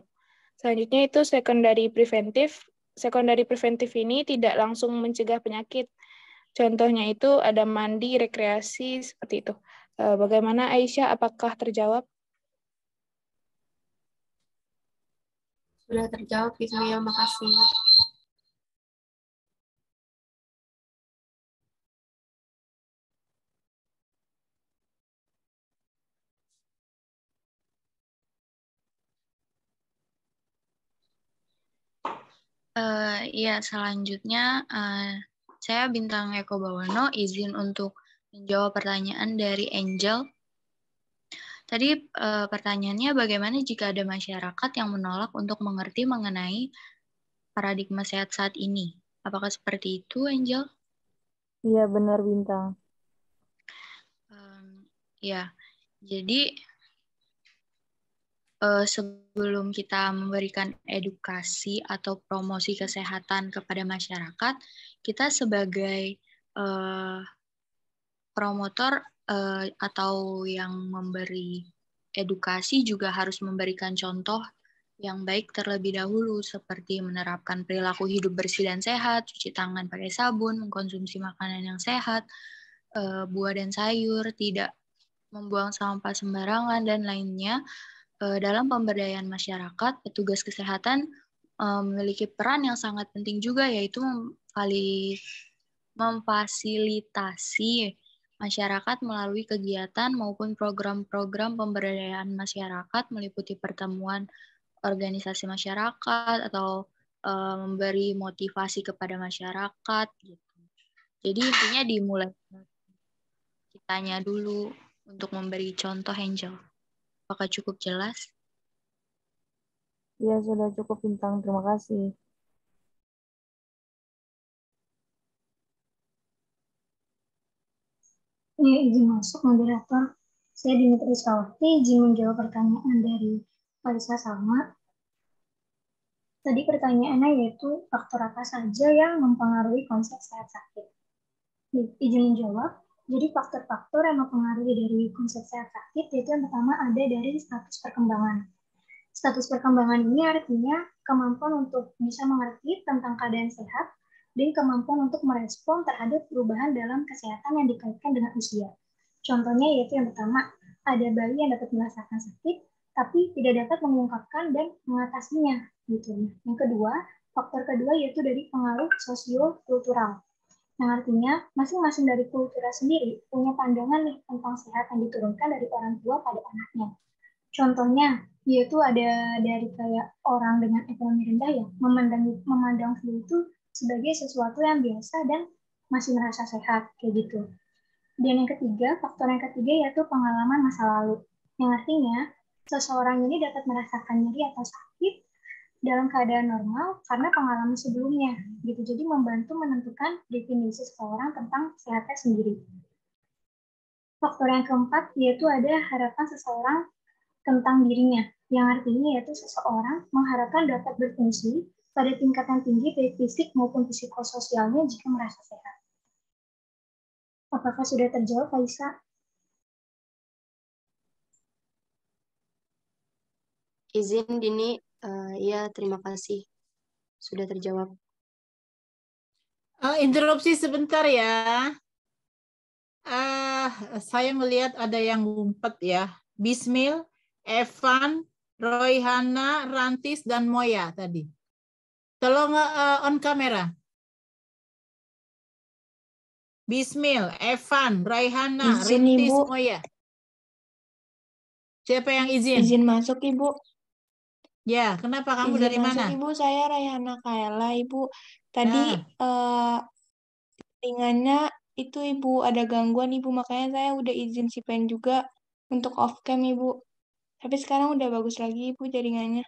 Selanjutnya itu secondary preventif. Secondary preventif ini tidak langsung mencegah penyakit. Contohnya itu ada mandi, rekreasi, seperti itu. Bagaimana Aisyah, apakah terjawab?
Sudah terjawab, Bismillah, makasih.
Ya, selanjutnya saya Bintang Eko Bawono izin untuk menjawab pertanyaan dari Angel. Tadi pertanyaannya bagaimana jika ada masyarakat yang menolak untuk mengerti mengenai paradigma sehat saat ini? Apakah seperti itu, Angel?
Iya, benar Bintang.
Ya, jadi sebelum kita memberikan edukasi atau promosi kesehatan kepada masyarakat, kita sebagai promotor atau yang memberi edukasi juga harus memberikan contoh yang baik terlebih dahulu, seperti menerapkan perilaku hidup bersih dan sehat, cuci tangan pakai sabun, mengkonsumsi makanan yang sehat, buah dan sayur, tidak membuang sampah sembarangan, dan lainnya. Dalam pemberdayaan masyarakat, petugas kesehatan memiliki peran yang sangat penting juga, yaitu memfasilitasi masyarakat melalui kegiatan maupun program-program pemberdayaan masyarakat meliputi pertemuan organisasi masyarakat atau memberi motivasi kepada masyarakat gitu. Jadi intinya dimulai kitanya dulu untuk memberi contoh, Angel. Apakah cukup jelas?
Ya, sudah cukup Bintang. Terima kasih.
Ya, izin masuk moderator. Saya Dimitri Rizkawati, izin menjawab pertanyaan dari Farisa Salma. Tadi pertanyaannya yaitu faktor apa saja yang mempengaruhi konsep sehat sakit. Izin menjawab. Jadi faktor-faktor yang mempengaruhi dari konsep sehat sakit yaitu yang pertama ada dari status perkembangan. Status perkembangan ini artinya kemampuan untuk bisa mengerti tentang keadaan sehat dan kemampuan untuk merespon terhadap perubahan dalam kesehatan yang dikaitkan dengan usia. Contohnya yaitu yang pertama, ada bayi yang dapat merasakan sakit, tapi tidak dapat mengungkapkan dan mengatasinya. Gitu. Yang kedua, faktor kedua yaitu dari pengaruh sosio-kultural. Yang artinya, masing-masing dari kultura sendiri punya pandangan nih tentang sehat yang diturunkan dari orang tua pada anaknya. Contohnya, yaitu ada dari kayak orang dengan ekonomi rendah ya, memandang flu itu sebagai sesuatu yang biasa dan masih merasa sehat, kayak gitu. Dan yang ketiga, faktor yang ketiga yaitu pengalaman masa lalu. Yang artinya, seseorang ini dapat merasakan nyeri atau sakit dalam keadaan normal karena pengalaman sebelumnya, gitu. Jadi membantu menentukan definisi seseorang tentang sehatnya sendiri. Faktor yang keempat yaitu ada harapan seseorang tentang dirinya, yang artinya yaitu seseorang mengharapkan dapat berfungsi pada tingkatan tinggi baik fisik maupun psikososialnya jika merasa sehat. Apakah sudah terjawab, Faisa?
Izin Dini, ya terima kasih. Sudah terjawab.
Interupsi sebentar ya. Saya melihat ada yang ngumpet ya. Bismil, Evan, Royhana, Rantis, dan Moya tadi. Tolong on kamera. Bismil, Evan, Royhana,
Izin,
Rantis,
Ibu.
Moya. Siapa yang izin?
Izin masuk, Ibu.
Ya, kenapa kamu
Izin
dari
masuk,
mana?
Ibu. Saya Rayhana Kaela, Ibu. Tadi
Nah.
ringannya itu Ibu ada gangguan Ibu, makanya saya udah izin si pen juga untuk off cam Ibu. Tapi sekarang udah bagus lagi Ibu jaringannya.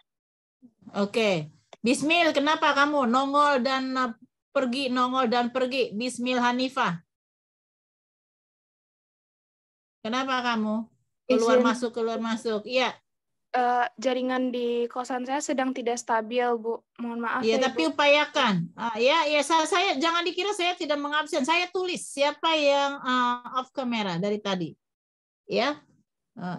Oke. Bismil, kenapa kamu nongol dan pergi, nongol dan pergi? Bismil Hanifah. Kenapa kamu? Keluar
Izin.
masuk, keluar masuk. Iya.
Jaringan di kosan saya sedang tidak stabil, Bu. Mohon maaf
Ya,
ya,
tapi
Ibu.
upayakan. Ya, saya jangan dikira saya tidak mengabsen. Saya tulis siapa yang off kamera dari tadi. Ya.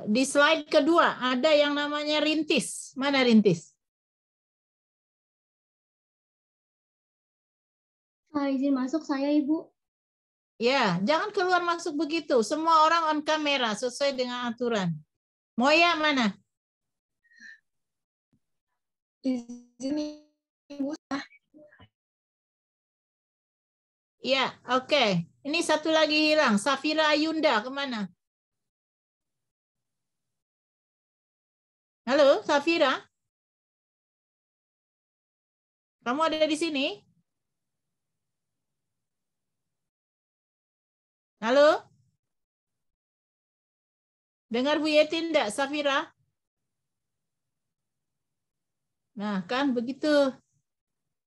Di slide kedua ada yang namanya Rintis. Mana Rintis?
Izin masuk saya, Ibu.
Ya, jangan keluar masuk begitu. Semua orang on kamera sesuai dengan aturan. Moya mana?
Izin Ibu.
Ya, oke. Ini satu lagi hilang. Safira Ayunda kemana? Halo, Safira? Kamu ada di sini? Halo? Dengar Bu Yeti enggak, Safira? Nah, kan begitu.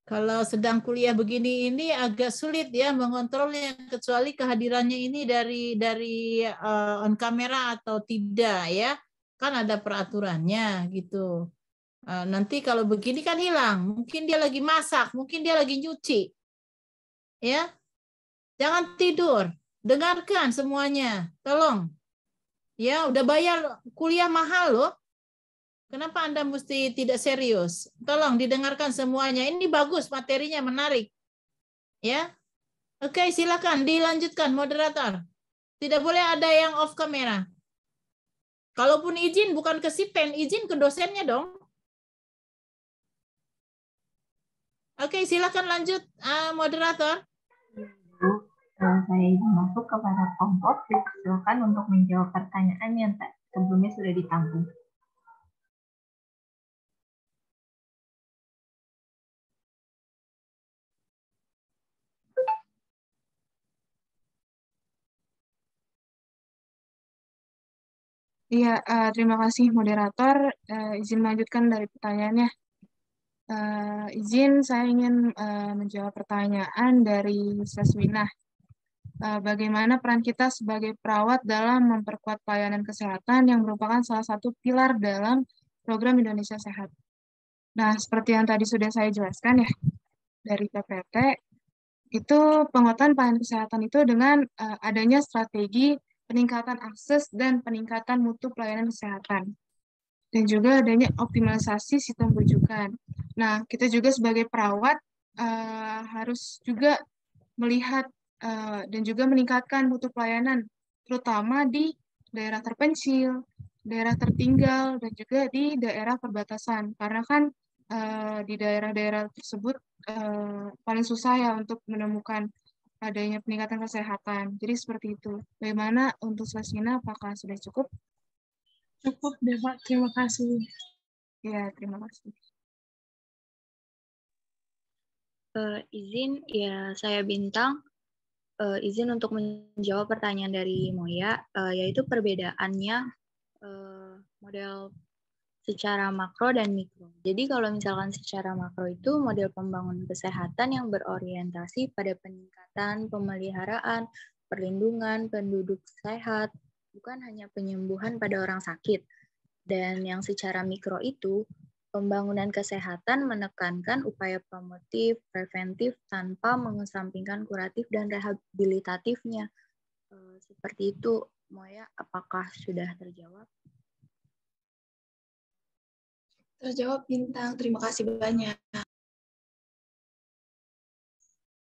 Kalau sedang kuliah begini ini agak sulit ya mengontrolnya, kecuali kehadirannya ini dari on kamera atau tidak ya. Kan ada peraturannya gitu. Nanti kalau begini kan hilang. Mungkin dia lagi masak, mungkin dia lagi nyuci. Ya. Jangan tidur. Dengarkan semuanya. Tolong. Ya, udah bayar kuliah mahal loh. Kenapa Anda mesti tidak serius? Tolong didengarkan semuanya. Ini bagus, materinya menarik. Ya. Oke, silakan dilanjutkan moderator. Tidak boleh ada yang off kamera. Kalaupun izin bukan ke si pen, izin ke dosennya dong. Oke, silakan lanjut moderator.
Saya izin masuk kepada kelompok. Silakan untuk menjawab pertanyaan yang sebelumnya sudah ditampung.
Iya, terima kasih moderator. Izin melanjutkan dari pertanyaannya. Izin saya ingin menjawab pertanyaan dari Saswina. Bagaimana peran kita sebagai perawat dalam memperkuat pelayanan kesehatan yang merupakan salah satu pilar dalam program Indonesia Sehat. Nah, seperti yang tadi sudah saya jelaskan ya, dari PPT, itu penguatan pelayanan kesehatan itu dengan adanya strategi peningkatan akses dan peningkatan mutu pelayanan kesehatan. Dan juga adanya optimalisasi sistem rujukan. Nah, kita juga sebagai perawat harus juga melihat dan juga meningkatkan mutu pelayanan, terutama di daerah terpencil, daerah tertinggal, dan juga di daerah perbatasan. Karena kan di daerah-daerah tersebut paling susah ya untuk menemukan adanya peningkatan kesehatan. Jadi seperti itu. Bagaimana untuk Sasina, apakah sudah cukup?
Cukup deh, Pak. Terima kasih.
Ya, terima kasih.
Izin, ya saya Bintang. Izin untuk menjawab pertanyaan dari Moya, yaitu perbedaannya model secara makro dan mikro. Jadi kalau misalkan secara makro itu model pembangunan kesehatan yang berorientasi pada peningkatan pemeliharaan, perlindungan penduduk sehat, bukan hanya penyembuhan pada orang sakit. Dan yang secara mikro itu, pembangunan kesehatan menekankan upaya promotif, preventif, tanpa mengesampingkan kuratif dan rehabilitatifnya. Seperti itu, Moya, apakah sudah terjawab?
Terjawab Bintang, terima kasih banyak.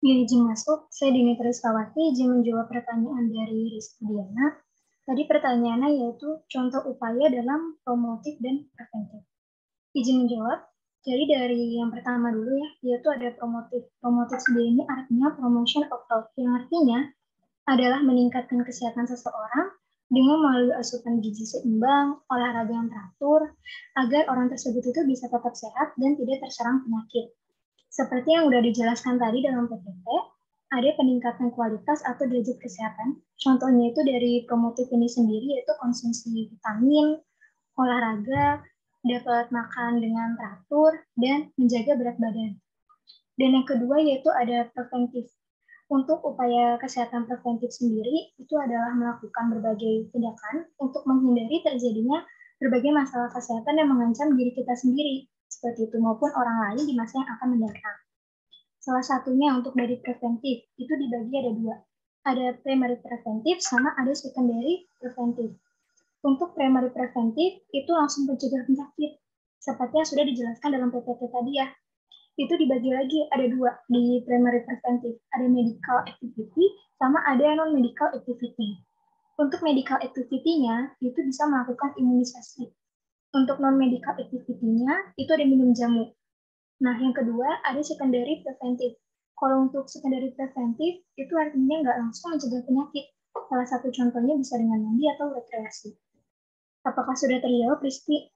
Ya, izin masuk, saya Dini Triskawati, izin menjawab pertanyaan dari Rizky Diana. Tadi pertanyaannya yaitu contoh upaya dalam promotif dan preventif. Izin menjawab, jadi dari yang pertama dulu ya, yaitu ada promotif. Promotif sendiri ini artinya promotion of health, yang artinya adalah meningkatkan kesehatan seseorang dengan melalui asupan gizi seimbang, olahraga yang teratur, agar orang tersebut itu bisa tetap sehat dan tidak terserang penyakit. Seperti yang sudah dijelaskan tadi dalam PPT, ada peningkatan kualitas atau derajat kesehatan. Contohnya itu dari promotif ini sendiri, yaitu konsumsi vitamin, olahraga, dapat makan dengan teratur, dan menjaga berat badan. Dan yang kedua yaitu ada preventif. Untuk upaya kesehatan preventif sendiri, itu adalah melakukan berbagai tindakan untuk menghindari terjadinya berbagai masalah kesehatan yang mengancam diri kita sendiri, seperti itu maupun orang lain di masa yang akan mendatang. Salah satunya untuk dari preventif, itu dibagi ada dua. Ada primary preventif sama ada secondary preventif. Untuk primary preventif, itu langsung mencegah penyakit, seperti yang sudah dijelaskan dalam PPT tadi ya. Itu dibagi lagi, ada dua di primary preventive. Ada medical activity, sama ada non-medical activity. Untuk medical activity-nya, itu bisa melakukan imunisasi. Untuk non-medical activity-nya, itu ada minum jamu. Nah, yang kedua, ada secondary preventive. Kalau untuk secondary preventive, itu artinya nggak langsung mencegah penyakit. Salah satu contohnya bisa dengan mandi atau rekreasi. Apakah sudah terjawab, Rizky?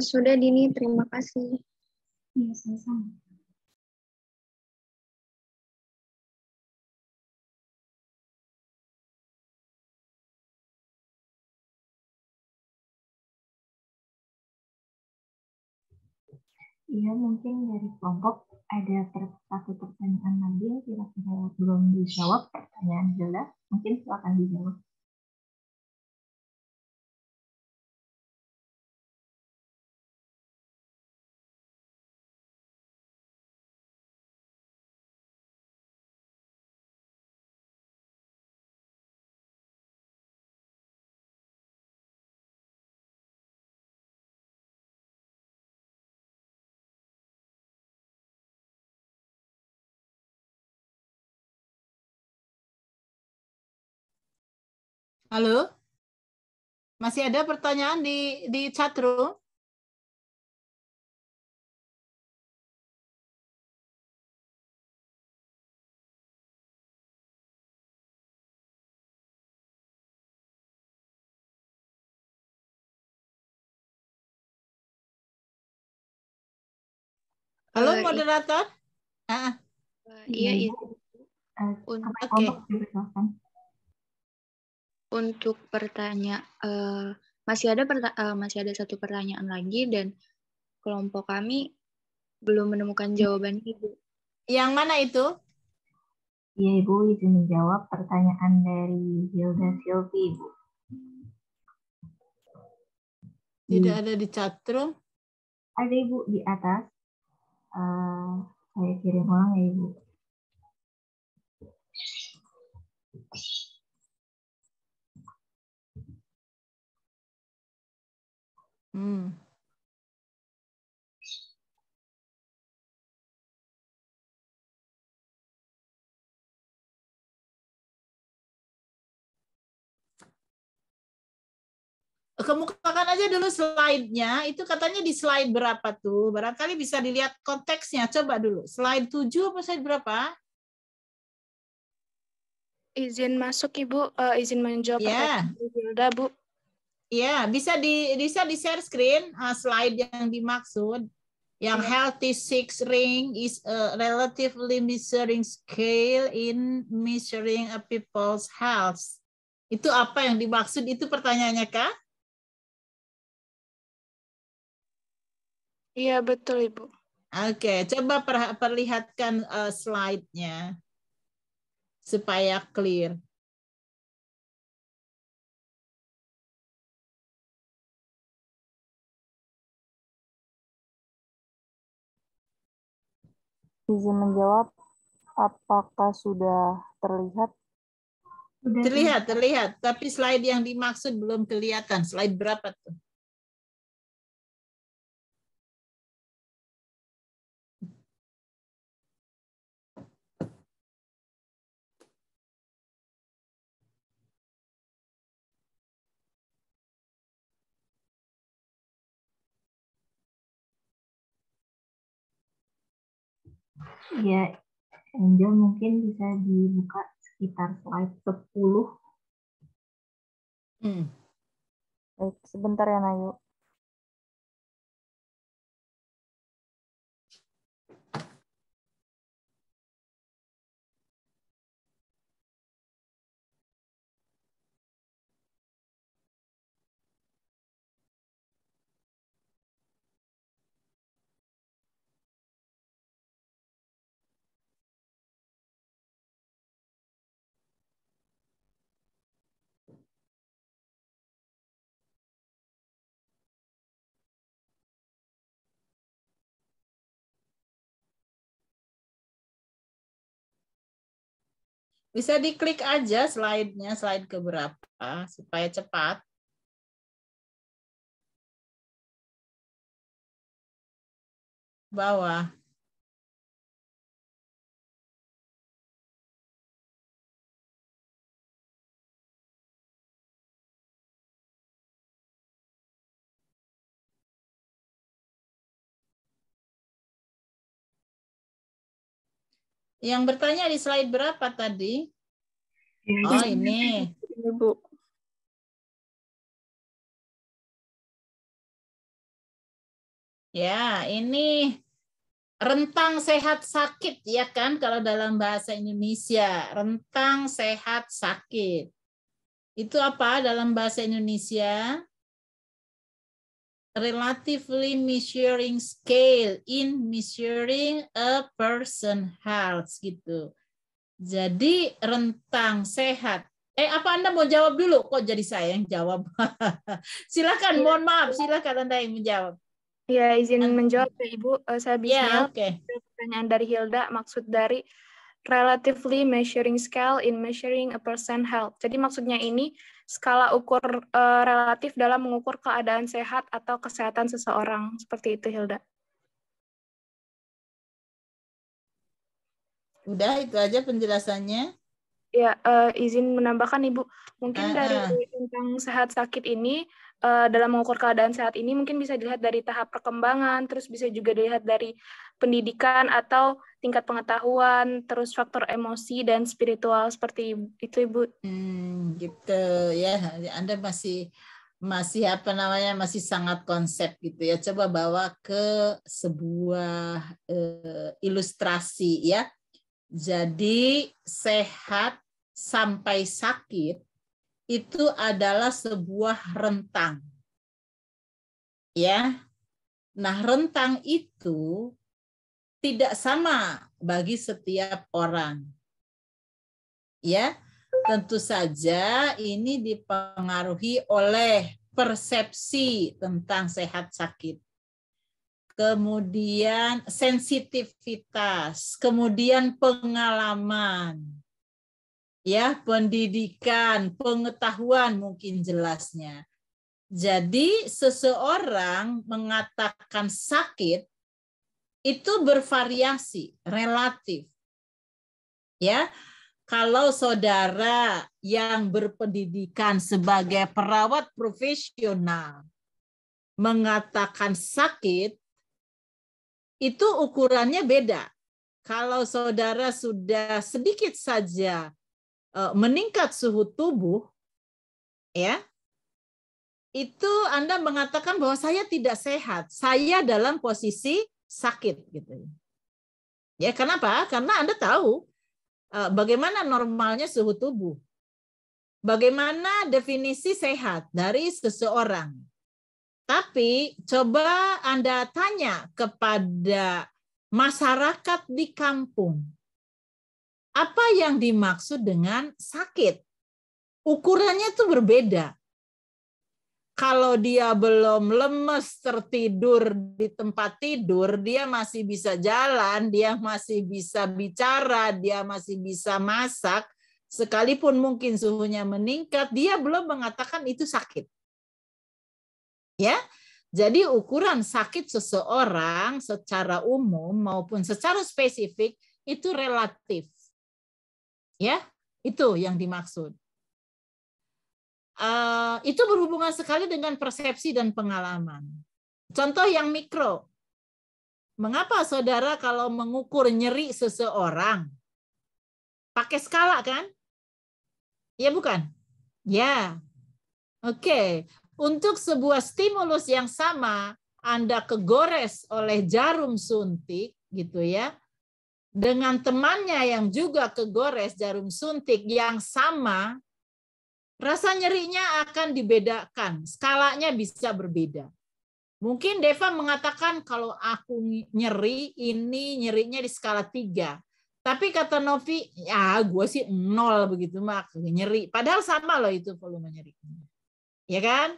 Sudah, Dini. Terima kasih.
Iya, sama-sama.
Iya, mungkin dari kelompok ada satu pertanyaan lagi yang kira-kira belum dijawab, pertanyaan jelas, mungkin silakan dijawab.
Halo? Masih ada pertanyaan di chat room? Halo moderator?
Iya,
Oke.
Untuk masih ada satu pertanyaan lagi dan kelompok kami belum menemukan jawaban Ibu.
Yang mana itu?
Iya, Ibu, izin menjawab pertanyaan dari Hilda Silvi, Ibu.
Tidak ada di chatroom.
Ada, Ibu, di atas. Saya kirim ulang ya, Ibu.
Kemukakan aja dulu slide-nya. Itu katanya di slide berapa tuh? Barangkali bisa dilihat konteksnya. Coba dulu. Slide 7 apa slide berapa?
Izin masuk, Ibu. Izin menjawab pertanyaan Hilda, Bu.
Iya, bisa di share screen slide yang dimaksud. Yang healthy six ring is a relatively measuring scale in measuring a people's health. Itu apa yang dimaksud? Itu pertanyaannya, Kak?
Iya, betul, Ibu.
Oke, coba perlihatkan slide-nya supaya clear.
Izin menjawab, apakah sudah terlihat?
Terlihat. Tapi slide yang dimaksud belum kelihatan. Slide berapa tuh?
Ya, Angel mungkin bisa dibuka sekitar slide 10.
Baik, sebentar ya, Nayu.
Bisa diklik aja slide-nya, slide ke berapa, supaya cepat. Bawah. Yang bertanya di slide berapa tadi? Oh, ini.
Ibu.
Ya, ini rentang sehat sakit, ya kan? Kalau dalam bahasa Indonesia, rentang sehat sakit. Itu apa dalam bahasa Indonesia? Relatively measuring scale in measuring a person health gitu. Jadi rentang sehat. Apa Anda mau jawab dulu? Kok jadi saya yang jawab? Silakan, mohon maaf, silakan Anda yang menjawab.
Ya, izin menjawab ya, Ibu. Saya Bismil.
Oke.
Pertanyaan dari Hilda, maksud dari relatively measuring scale in measuring a person health. Jadi maksudnya ini skala ukur relatif dalam mengukur keadaan sehat atau kesehatan seseorang. Seperti itu, Hilda.
Udah, itu aja penjelasannya.
Ya, izin menambahkan Ibu, mungkin dari tentang sehat sakit ini, dalam mengukur keadaan sehat ini mungkin bisa dilihat dari tahap perkembangan, terus bisa juga dilihat dari pendidikan atau tingkat pengetahuan, terus faktor emosi dan spiritual, seperti itu Ibu.
Gitu ya, Anda masih apa namanya, masih sangat konsep gitu ya. Coba bawa ke sebuah ilustrasi ya. Jadi sehat sampai sakit itu adalah sebuah rentang. Ya. Nah, rentang itu tidak sama bagi setiap orang. Ya. Tentu saja ini dipengaruhi oleh persepsi tentang sehat sakit. Kemudian sensitivitas, kemudian pengalaman. Ya, pendidikan, pengetahuan mungkin jelasnya. Jadi seseorang mengatakan sakit itu bervariasi, relatif. Ya. Kalau saudara yang berpendidikan sebagai perawat profesional mengatakan sakit, itu ukurannya beda. Kalau saudara sudah sedikit saja meningkat suhu tubuh, ya, itu Anda mengatakan bahwa saya tidak sehat, saya dalam posisi sakit, gitu. Ya, kenapa? Karena Anda tahu bagaimana normalnya suhu tubuh. Bagaimana definisi sehat dari seseorang. Tapi coba Anda tanya kepada masyarakat di kampung. Apa yang dimaksud dengan sakit? Ukurannya itu berbeda. Kalau dia belum lemes tertidur di tempat tidur, dia masih bisa jalan, dia masih bisa bicara, dia masih bisa masak, sekalipun mungkin suhunya meningkat, dia belum mengatakan itu sakit. Ya, jadi ukuran sakit seseorang secara umum maupun secara spesifik itu relatif. Ya, itu yang dimaksud. Itu berhubungan sekali dengan persepsi dan pengalaman. Contoh yang mikro. Mengapa saudara kalau mengukur nyeri seseorang pakai skala kan? Ya bukan? Ya. Oke. Untuk sebuah stimulus yang sama, Anda kegores oleh jarum suntik gitu ya. Dengan temannya yang juga kegores jarum suntik yang sama, rasa nyerinya akan dibedakan, skalanya bisa berbeda. Mungkin Deva mengatakan kalau aku nyeri, ini nyerinya di skala 3. Tapi kata Novi, ya gue sih 0 begitu mak nyeri. Padahal sama loh itu volume nyeri. Ya kan?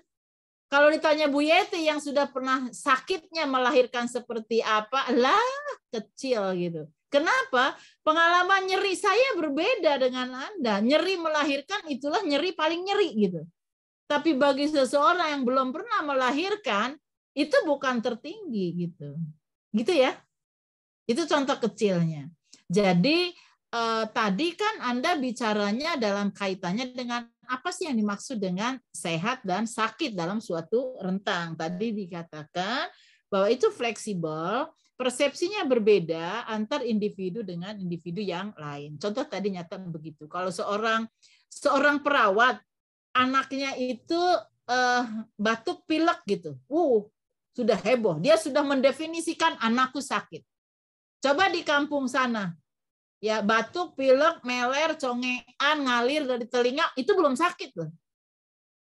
Kalau ditanya Bu Yeti yang sudah pernah sakitnya melahirkan seperti apa, lah kecil gitu. Kenapa? Pengalaman nyeri saya berbeda dengan Anda. Nyeri melahirkan itulah nyeri paling nyeri gitu. Tapi bagi seseorang yang belum pernah melahirkan, itu bukan tertinggi gitu. Gitu ya. Itu contoh kecilnya. Jadi tadi kan Anda bicaranya dalam kaitannya dengan apa sih yang dimaksud dengan sehat dan sakit dalam suatu rentang. Tadi dikatakan bahwa itu fleksibel, persepsinya berbeda antar individu dengan individu yang lain. Contoh tadi nyata begitu. Kalau seorang perawat, anaknya itu batuk pilek gitu. Sudah heboh. Dia sudah mendefinisikan anakku sakit. Coba di kampung sana. Ya, batuk, pilek, meler, congean, ngalir dari telinga, itu belum sakit loh.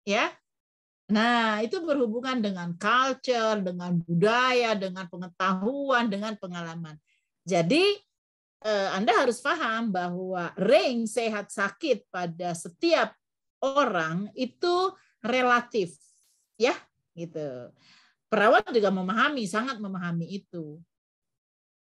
Ya. Nah, itu berhubungan dengan culture, dengan budaya, dengan pengetahuan, dengan pengalaman. Jadi, Anda harus paham bahwa range sehat sakit pada setiap orang itu relatif. Ya, gitu. Perawat juga memahami, sangat memahami itu.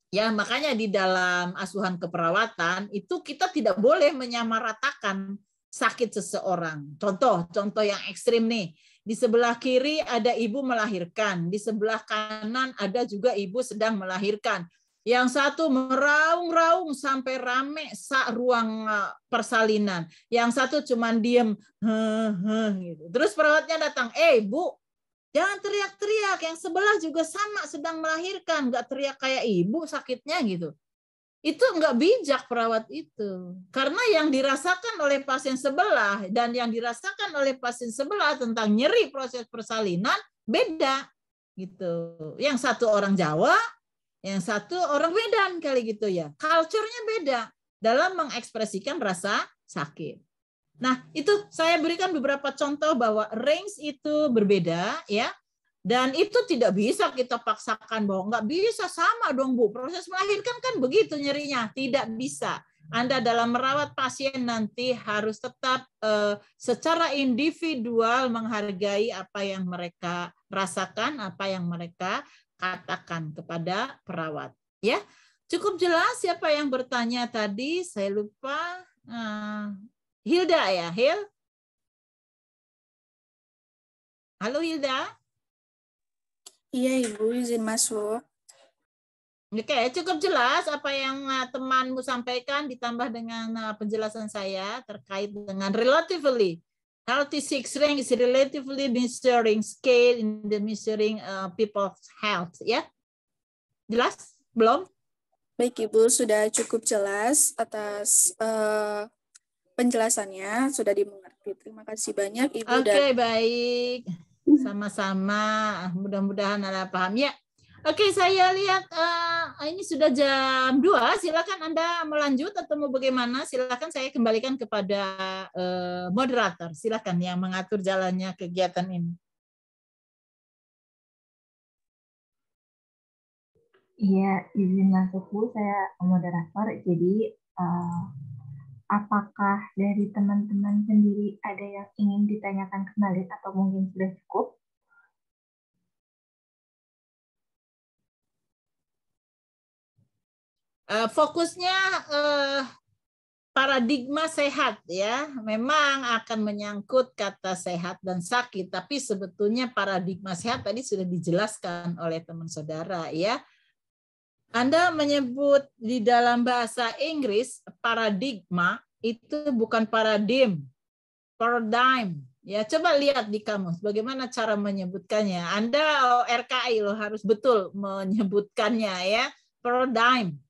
Ya, makanya di dalam asuhan keperawatan itu kita tidak boleh menyamaratakan sakit seseorang. Contoh yang ekstrim nih. Di sebelah kiri ada ibu melahirkan, di sebelah kanan ada juga ibu sedang melahirkan. Yang satu meraung-raung sampai rame sak ruang persalinan. Yang satu cuman diem, gitu. Terus perawatnya datang, Bu, jangan teriak-teriak, yang sebelah juga sama sedang melahirkan, nggak teriak kayak ibu sakitnya gitu. Itu nggak bijak perawat itu. Karena yang dirasakan oleh pasien sebelah dan yang dirasakan oleh pasien sebelah tentang nyeri proses persalinan beda gitu. Yang satu orang Jawa, yang satu orang Medan kali gitu ya. Culture-nya beda dalam mengekspresikan rasa sakit. Nah, itu saya berikan beberapa contoh bahwa range itu berbeda, ya. Dan itu tidak bisa kita paksakan bahwa nggak bisa sama dong Bu. Proses melahirkan kan begitu nyerinya, tidak bisa. Anda dalam merawat pasien nanti harus tetap secara individual menghargai apa yang mereka rasakan, apa yang mereka katakan kepada perawat. Ya, cukup jelas siapa yang bertanya tadi? Saya lupa. Hilda ya, Hil? Halo Hilda?
Iya Ibu, izin masuk.
Oke, cukup jelas apa yang temanmu sampaikan ditambah dengan penjelasan saya terkait dengan relatively healthy six rank is relatively measuring scale in the measuring people's health, ya. Jelas? Belum?
Baik Ibu, sudah cukup jelas atas penjelasannya, sudah dimengerti. Terima kasih banyak Ibu.
Oke, baik. Sama-sama. Mudah-mudahan Anda paham ya. Oke, saya lihat ini sudah jam 2. Silakan Anda melanjut atau mau bagaimana? Silakan saya kembalikan kepada moderator. Silakan yang mengatur jalannya kegiatan ini.
Iya, izin masuk Bu, saya moderator. Jadi apakah dari teman-teman sendiri ada yang ingin ditanyakan kembali atau mungkin sudah cukup?
Fokusnya paradigma sehat ya, memang akan menyangkut kata sehat dan sakit, tapi sebetulnya paradigma sehat tadi sudah dijelaskan oleh teman saudara ya. Anda menyebut di dalam bahasa Inggris paradigma itu bukan paradigm, paradigm. Ya, coba lihat di kamus bagaimana cara menyebutkannya. Anda RKI loh harus betul menyebutkannya ya. Paradigm.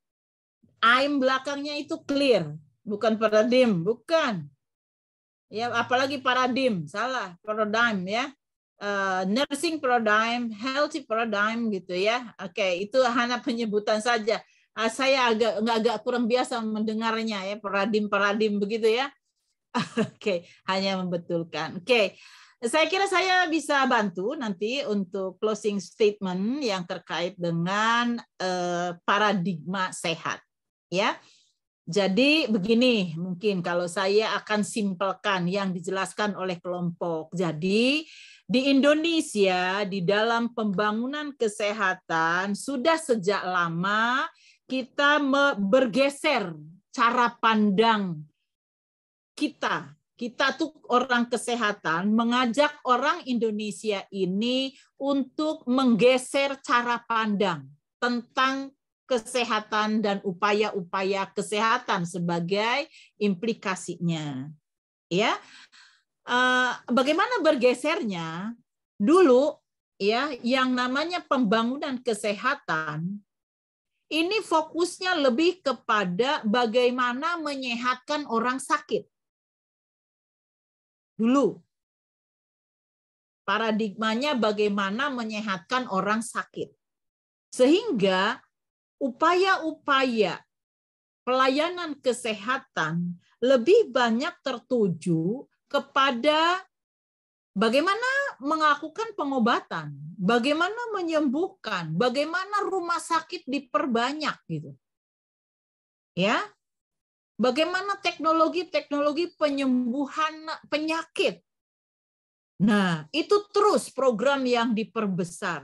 I'm belakangnya itu clear, bukan paradigm, bukan. Ya, apalagi paradigm, salah, paradigm ya. Nursing paradigm, healthy paradigm gitu ya. Oke, itu hanya penyebutan saja. Saya agak kurang biasa mendengarnya ya, paradigm begitu ya. Oke, hanya membetulkan. Oke. Saya kira saya bisa bantu nanti untuk closing statement yang terkait dengan paradigma sehat. Ya, jadi begini mungkin kalau saya akan simpelkan yang dijelaskan oleh kelompok. Jadi di Indonesia di dalam pembangunan kesehatan sudah sejak lama kita bergeser cara pandang kita. Kita tuh orang kesehatan mengajak orang Indonesia ini untuk menggeser cara pandang tentang kesehatan dan upaya-upaya kesehatan sebagai implikasinya. Ya, bagaimana bergesernya? Dulu, ya, yang namanya pembangunan kesehatan ini fokusnya lebih kepada bagaimana menyehatkan orang sakit. Dulu, paradigmanya bagaimana menyehatkan orang sakit, sehingga upaya-upaya pelayanan kesehatan lebih banyak tertuju kepada bagaimana melakukan pengobatan, bagaimana menyembuhkan, bagaimana rumah sakit diperbanyak gitu. Ya. Bagaimana teknologi-teknologi penyembuhan penyakit. Nah, itu terus program yang diperbesar.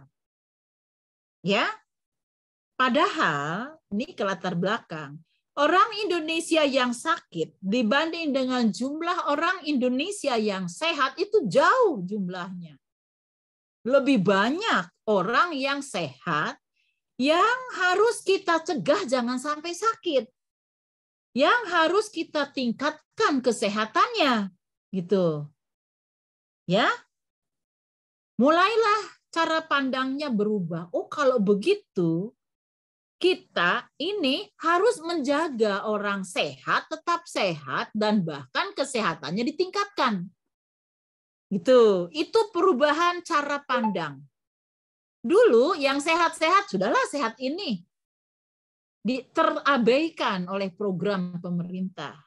Ya. Padahal, ini ke latar belakang, orang Indonesia yang sakit dibanding dengan jumlah orang Indonesia yang sehat itu jauh jumlahnya. Lebih banyak orang yang sehat yang harus kita cegah jangan sampai sakit. Yang harus kita tingkatkan kesehatannya. Gitu. Ya. Mulailah cara pandangnya berubah. Oh, kalau begitu, kita ini harus menjaga orang sehat, tetap sehat, dan bahkan kesehatannya ditingkatkan. Gitu. Itu perubahan cara pandang. Dulu yang sehat-sehat, sudahlah sehat ini. Terabaikan oleh program pemerintah.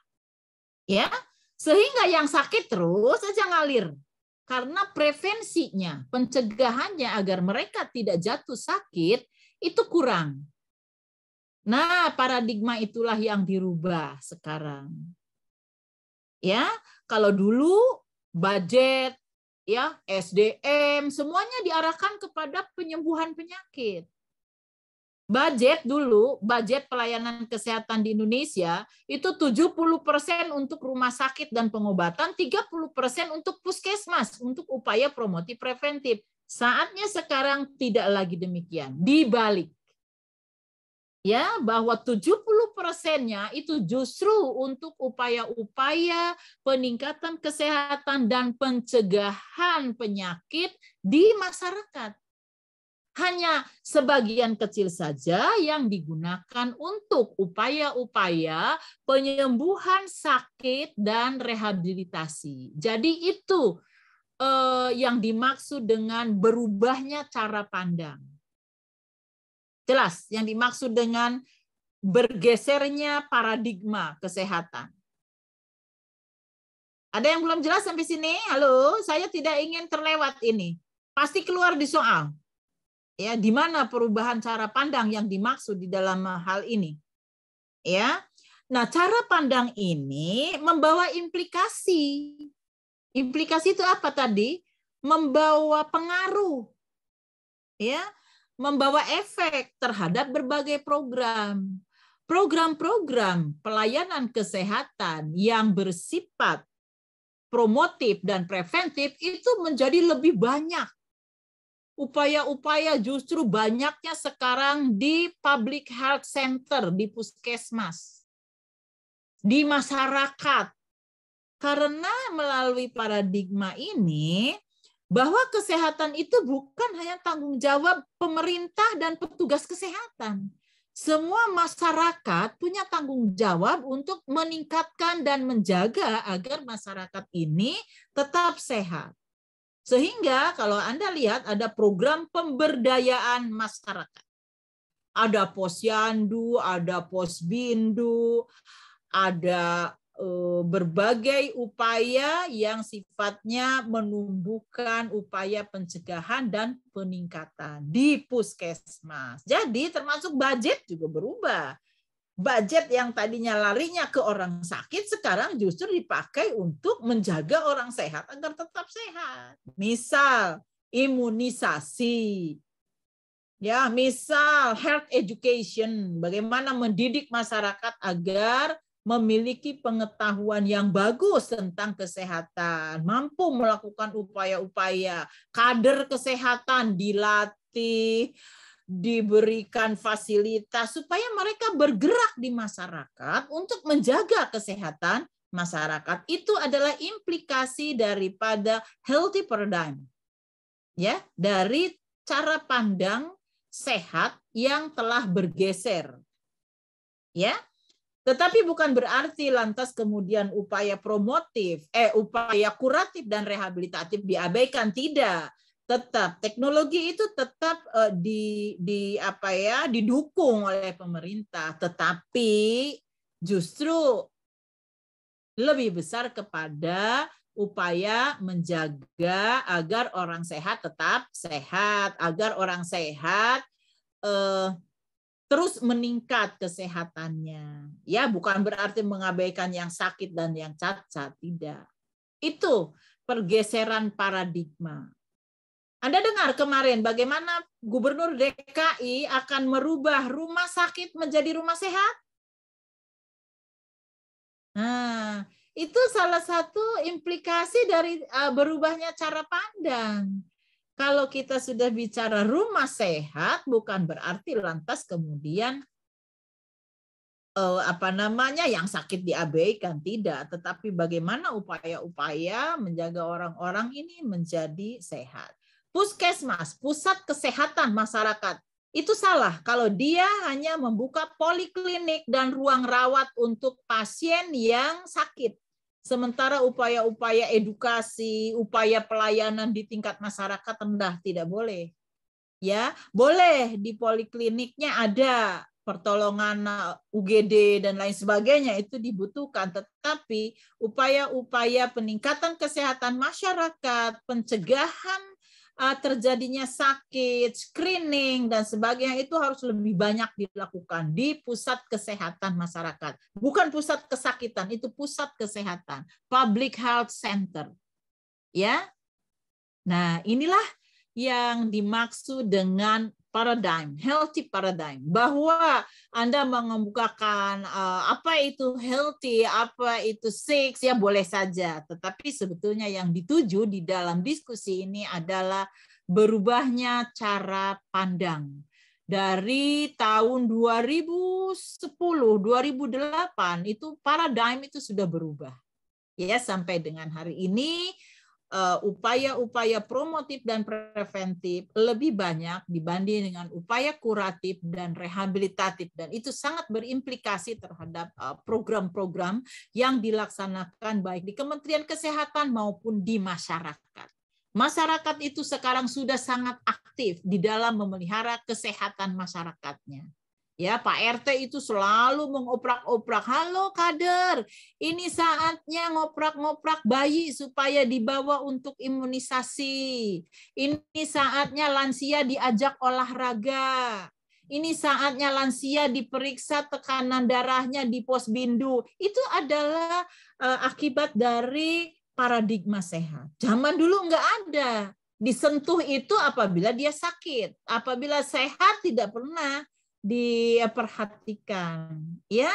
Ya, Sehingga yang sakit terus aja ngalir. Karena prevensinya, pencegahannya agar mereka tidak jatuh sakit, itu kurang. Nah, paradigma itulah yang dirubah sekarang. Ya, kalau dulu budget, ya, SDM, semuanya diarahkan kepada penyembuhan penyakit. Budget dulu, budget pelayanan kesehatan di Indonesia itu 70% untuk rumah sakit dan pengobatan, 30% untuk puskesmas, untuk upaya promotif preventif. Saatnya sekarang tidak lagi demikian, dibalik. Ya, bahwa 70%-nya itu justru untuk upaya-upaya peningkatan kesehatan dan pencegahan penyakit di masyarakat. Hanya sebagian kecil saja yang digunakan untuk upaya-upaya penyembuhan sakit dan rehabilitasi. Jadi itu yang dimaksud dengan berubahnya cara pandang. Jelas, yang dimaksud dengan bergesernya paradigma kesehatan. Ada yang belum jelas sampai sini? Halo, saya tidak ingin terlewat ini. Pasti keluar di soal. Ya, di mana perubahan cara pandang yang dimaksud di dalam hal ini? Ya. Nah, cara pandang ini membawa implikasi. Implikasi itu apa tadi? Membawa pengaruh. Ya, membawa efek terhadap berbagai program. Program-program pelayanan kesehatan yang bersifat promotif dan preventif itu menjadi lebih banyak. Upaya-upaya justru banyaknya sekarang di public health center, di puskesmas, di masyarakat. Karena melalui paradigma ini, bahwa kesehatan itu bukan hanya tanggung jawab pemerintah dan petugas kesehatan. Semua masyarakat punya tanggung jawab untuk meningkatkan dan menjaga agar masyarakat ini tetap sehat. Sehingga kalau Anda lihat ada program pemberdayaan masyarakat. Ada Posyandu, ada Posbindu, ada berbagai upaya yang sifatnya menumbuhkan upaya pencegahan dan peningkatan di puskesmas. Jadi termasuk budget juga berubah. Budget yang tadinya larinya ke orang sakit sekarang justru dipakai untuk menjaga orang sehat agar tetap sehat. Misal imunisasi. Ya, misal health education, bagaimana mendidik masyarakat agar memiliki pengetahuan yang bagus tentang kesehatan, mampu melakukan upaya-upaya, kader kesehatan dilatih, diberikan fasilitas supaya mereka bergerak di masyarakat untuk menjaga kesehatan masyarakat. Itu adalah implikasi daripada healthy paradigm. Ya, dari cara pandang sehat yang telah bergeser. Ya. Tetapi bukan berarti lantas kemudian upaya promotif, upaya kuratif dan rehabilitatif diabaikan, tidak. Tetap teknologi itu tetap didukung oleh pemerintah, tetapi justru lebih besar kepada upaya menjaga agar orang sehat tetap sehat, agar orang sehat terus meningkat kesehatannya. Ya, bukan berarti mengabaikan yang sakit dan yang cacat, tidak. Itu pergeseran paradigma. Anda dengar kemarin bagaimana Gubernur DKI akan merubah rumah sakit menjadi rumah sehat? Nah, itu salah satu implikasi dari berubahnya cara pandang. Kalau kita sudah bicara rumah sehat, bukan berarti lantas kemudian yang sakit diabaikan, tidak. Tetapi bagaimana upaya-upaya menjaga orang-orang ini menjadi sehat. Puskesmas, pusat kesehatan masyarakat, itu salah kalau dia hanya membuka poliklinik dan ruang rawat untuk pasien yang sakit. Sementara upaya-upaya edukasi, upaya pelayanan di tingkat masyarakat rendah, tidak boleh. Ya, boleh di polikliniknya ada pertolongan UGD dan lain sebagainya itu dibutuhkan, tetapi upaya-upaya peningkatan kesehatan masyarakat, pencegahan terjadinya sakit, screening dan sebagainya itu harus lebih banyak dilakukan di pusat kesehatan masyarakat. Bukan pusat kesakitan, itu pusat kesehatan, public health center. Ya. Nah, inilah yang dimaksud dengan paradigm, healthy paradigm, bahwa Anda mengemukakan apa itu healthy, apa itu sick, ya boleh saja. Tetapi sebetulnya yang dituju di dalam diskusi ini adalah berubahnya cara pandang. Dari tahun 2010, 2008 itu paradigm itu sudah berubah. Ya, sampai dengan hari ini upaya-upaya promotif dan preventif lebih banyak dibanding dengan upaya kuratif dan rehabilitatif, dan itu sangat berimplikasi terhadap program-program yang dilaksanakan baik di Kementerian Kesehatan maupun di masyarakat. Masyarakat itu sekarang sudah sangat aktif di dalam memelihara kesehatan masyarakatnya. Ya, Pak RT itu selalu mengoprak-oprak, halo kader, ini saatnya ngoprak-ngoprak bayi supaya dibawa untuk imunisasi. Ini saatnya lansia diajak olahraga. Ini saatnya lansia diperiksa tekanan darahnya di Posbindu. Itu adalah akibat dari paradigma sehat. Zaman dulu nggak ada. Disentuh itu apabila dia sakit. Apabila sehat tidak pernah diperhatikan, ya,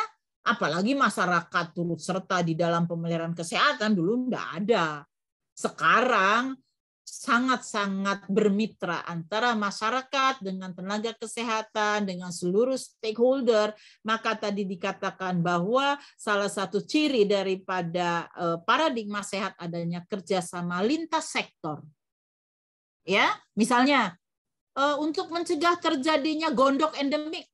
apalagi masyarakat turut serta di dalam pemeliharaan kesehatan dulu enggak ada. Sekarang sangat-sangat bermitra antara masyarakat dengan tenaga kesehatan, dengan seluruh stakeholder. Maka tadi dikatakan bahwa salah satu ciri daripada paradigma sehat adanya kerjasama lintas sektor. Ya, misalnya untuk mencegah terjadinya gondok endemik,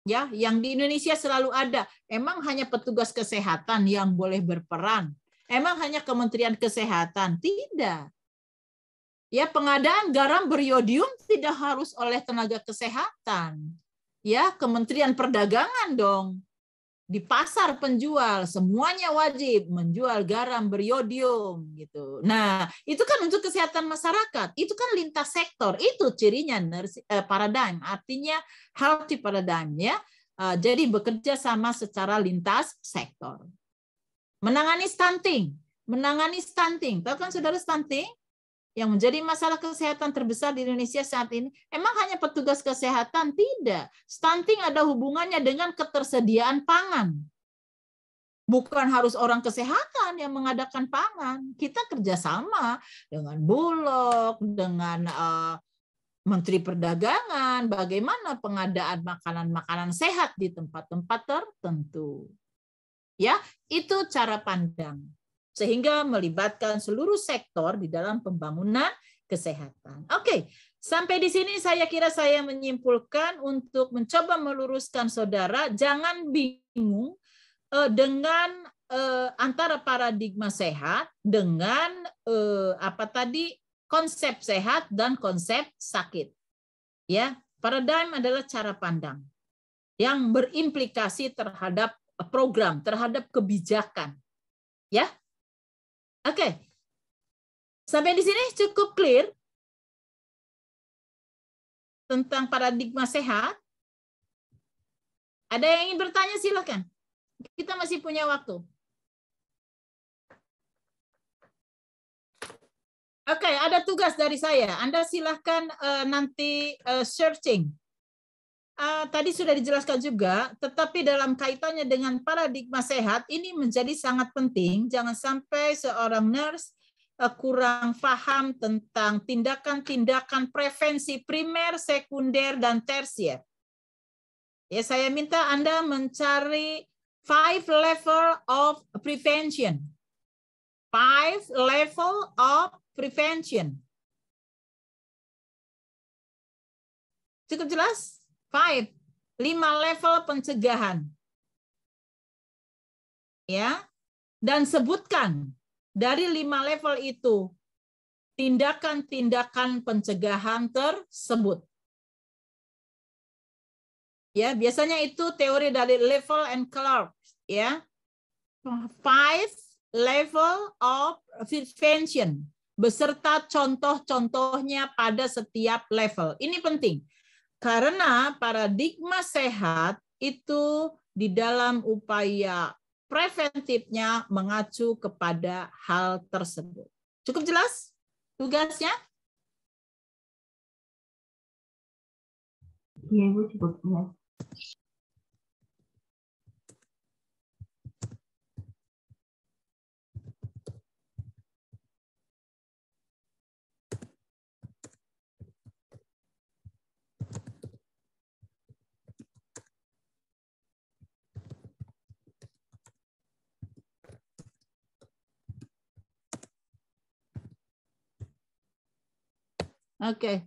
ya, yang di Indonesia selalu ada. Emang hanya petugas kesehatan yang boleh berperan? Emang hanya Kementerian Kesehatan? Tidak. Ya, pengadaan garam beriodium tidak harus oleh tenaga kesehatan. Ya, Kementerian Perdagangan dong. Di pasar penjual semuanya wajib menjual garam beriodium gitu. Nah, itu kan untuk kesehatan masyarakat. Itu kan lintas sektor. Itu cirinya paradigm, artinya healthy paradigm, ya. Jadi bekerja sama secara lintas sektor. Menangani stunting. Tahu kan Saudara stunting? Yang menjadi masalah kesehatan terbesar di Indonesia saat ini, emang hanya petugas kesehatan? Tidak. Stunting ada hubungannya dengan ketersediaan pangan. Bukan harus orang kesehatan yang mengadakan pangan. Kita kerjasama dengan Bulog, dengan Menteri Perdagangan, bagaimana pengadaan makanan-makanan sehat di tempat-tempat tertentu. Ya, itu cara pandang. Sehingga melibatkan seluruh sektor di dalam pembangunan kesehatan. Oke, sampai di sini saya kira saya menyimpulkan untuk mencoba meluruskan saudara, jangan bingung dengan antara paradigma sehat dengan konsep sehat dan konsep sakit. Ya, paradigm adalah cara pandang yang berimplikasi terhadap program, terhadap kebijakan. Ya. Oke, sampai di sini cukup clear tentang paradigma sehat. Ada yang ingin bertanya, silakan. Kita masih punya waktu. Oke, ada tugas dari saya. Anda silakan nanti searching. Tadi sudah dijelaskan juga, tetapi dalam kaitannya dengan paradigma sehat, ini menjadi sangat penting. Jangan sampai seorang nurse kurang paham tentang tindakan-tindakan prevensi primer, sekunder, dan tersier. Ya, saya minta Anda mencari 5 level of prevention. 5 level of prevention. Cukup jelas? 5 level pencegahan. Ya. Dan sebutkan dari 5 level itu tindakan-tindakan pencegahan tersebut. Ya, biasanya itu teori dari Level and Clark, ya. 5 level of prevention beserta contoh-contohnya pada setiap level. Ini penting karena paradigma sehat itu di dalam upaya preventifnya mengacu kepada hal tersebut. Cukup jelas tugasnya?
Iya, Ibu, cukup jelas.
Oke.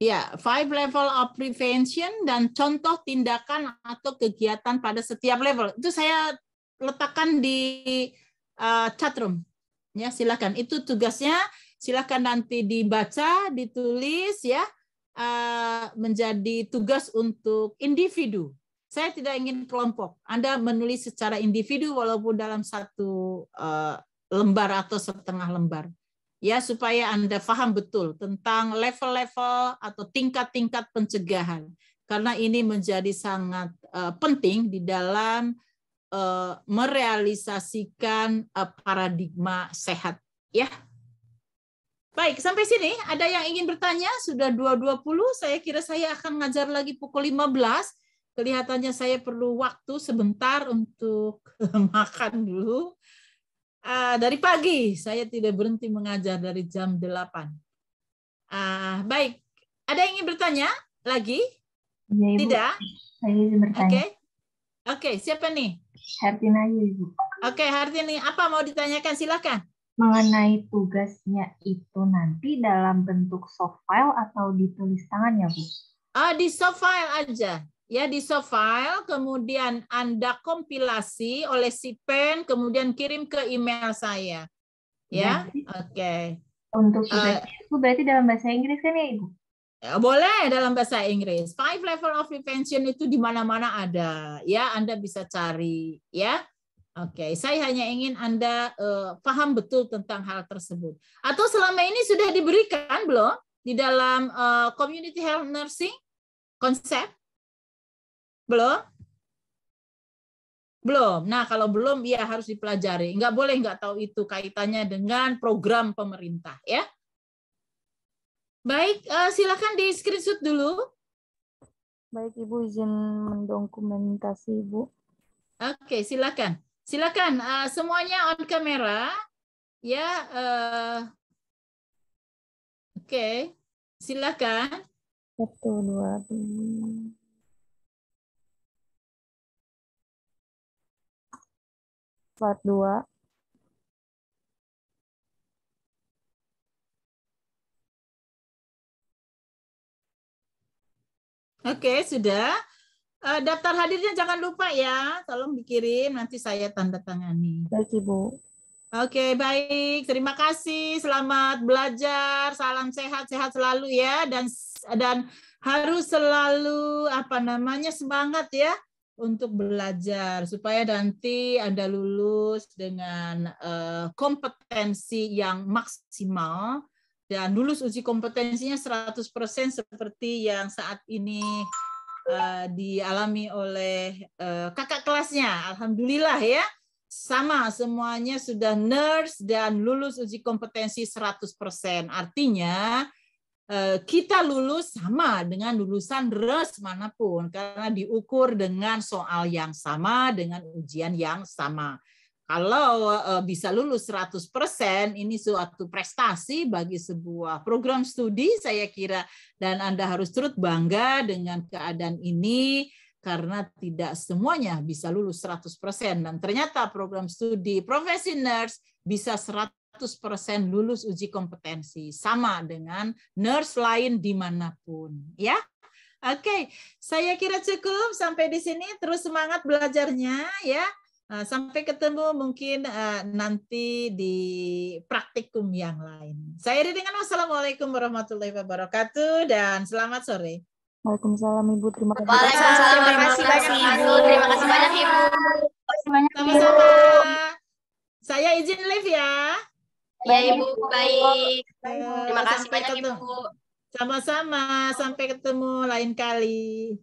Ya, 5 level of prevention dan contoh tindakan atau kegiatan pada setiap level. Itu saya letakkan di chatroom. Ya, silakan. Itu tugasnya. Silakan nanti dibaca, ditulis ya. Menjadi tugas untuk individu. Saya tidak ingin kelompok. Anda menulis secara individu walaupun dalam satu lembar atau setengah lembar. Ya, supaya Anda paham betul tentang level-level atau tingkat-tingkat pencegahan. Karena ini menjadi sangat penting di dalam merealisasikan paradigma sehat. Ya. Baik, sampai sini ada yang ingin bertanya? Sudah 2.20, saya kira saya akan ngajar lagi pukul 15. Kelihatannya saya perlu waktu sebentar untuk makan dulu. Dari pagi saya tidak berhenti mengajar dari jam 8. Baik, ada yang ingin bertanya lagi?
Ya, Ibu.
Tidak?
Saya izin bertanya.
Oke, siapa nih?
Hartina, Ibu.
Oke, Hartini, apa mau ditanyakan? Silakan.
Mengenai tugasnya itu nanti dalam bentuk soft file atau ditulis tangan ya, Bu?
Di soft file aja. Ya, di soft file, kemudian Anda kompilasi oleh si pen, kemudian kirim ke email saya. Ya, oke.
Untuk tugasnya itu berarti dalam bahasa Inggris kan ya, Ibu?
Boleh dalam bahasa Inggris. 5 level of prevention itu di mana-mana ada. Ya, Anda bisa cari. Ya, oke. Saya hanya ingin Anda paham betul tentang hal tersebut. Atau selama ini sudah diberikan belum di dalam community health nursing konsep? Belum? Belum. Nah, kalau belum, ya harus dipelajari. Nggak boleh nggak tahu itu kaitannya dengan program pemerintah. Ya. Baik, silakan di screenshot dulu.
Baik, Ibu, izin mendokumentasi, Ibu.
Oke, silakan. Silakan, semuanya on kamera. Ya, oke. Silakan.
1, 2, 3. Part 2.
Oke, sudah. Daftar hadirnya jangan lupa ya. Tolong dikirim, nanti saya tanda tangani.
Baik, Ibu.
Oke, baik. Terima kasih. Selamat belajar. Salam sehat-sehat selalu ya. Dan harus selalu semangat ya untuk belajar supaya nanti Anda lulus dengan kompetensi yang maksimal dan lulus uji kompetensinya 100% seperti yang saat ini dialami oleh kakak kelasnya. Alhamdulillah ya. Sama semuanya sudah nurse dan lulus uji kompetensi 100%. Artinya kita lulus sama dengan lulusan res manapun karena diukur dengan soal yang sama dengan ujian yang sama. Kalau bisa lulus 100%, ini suatu prestasi bagi sebuah program studi saya kira, dan Anda harus turut bangga dengan keadaan ini karena tidak semuanya bisa lulus 100%, dan ternyata program studi profesi nurse bisa 100% lulus uji kompetensi sama dengan nurse lain dimanapun ya. Oke, saya kira cukup sampai di sini. Terus semangat belajarnya ya. Sampai ketemu mungkin nanti di praktikum yang lain. Saya dengan wassalamualaikum warahmatullahi wabarakatuh dan selamat sore.
Waalaikumsalam Ibu, terima kasih.
Waalaikumsalam, terima kasih banyak Ibu. Terima kasih banyak Ibu.
Sama-sama. Saya izin live ya.
Ya Ibu, baik. Terima kasih
Sampai
banyak
ketemu.
Ibu.
Sama-sama, sampai ketemu lain kali.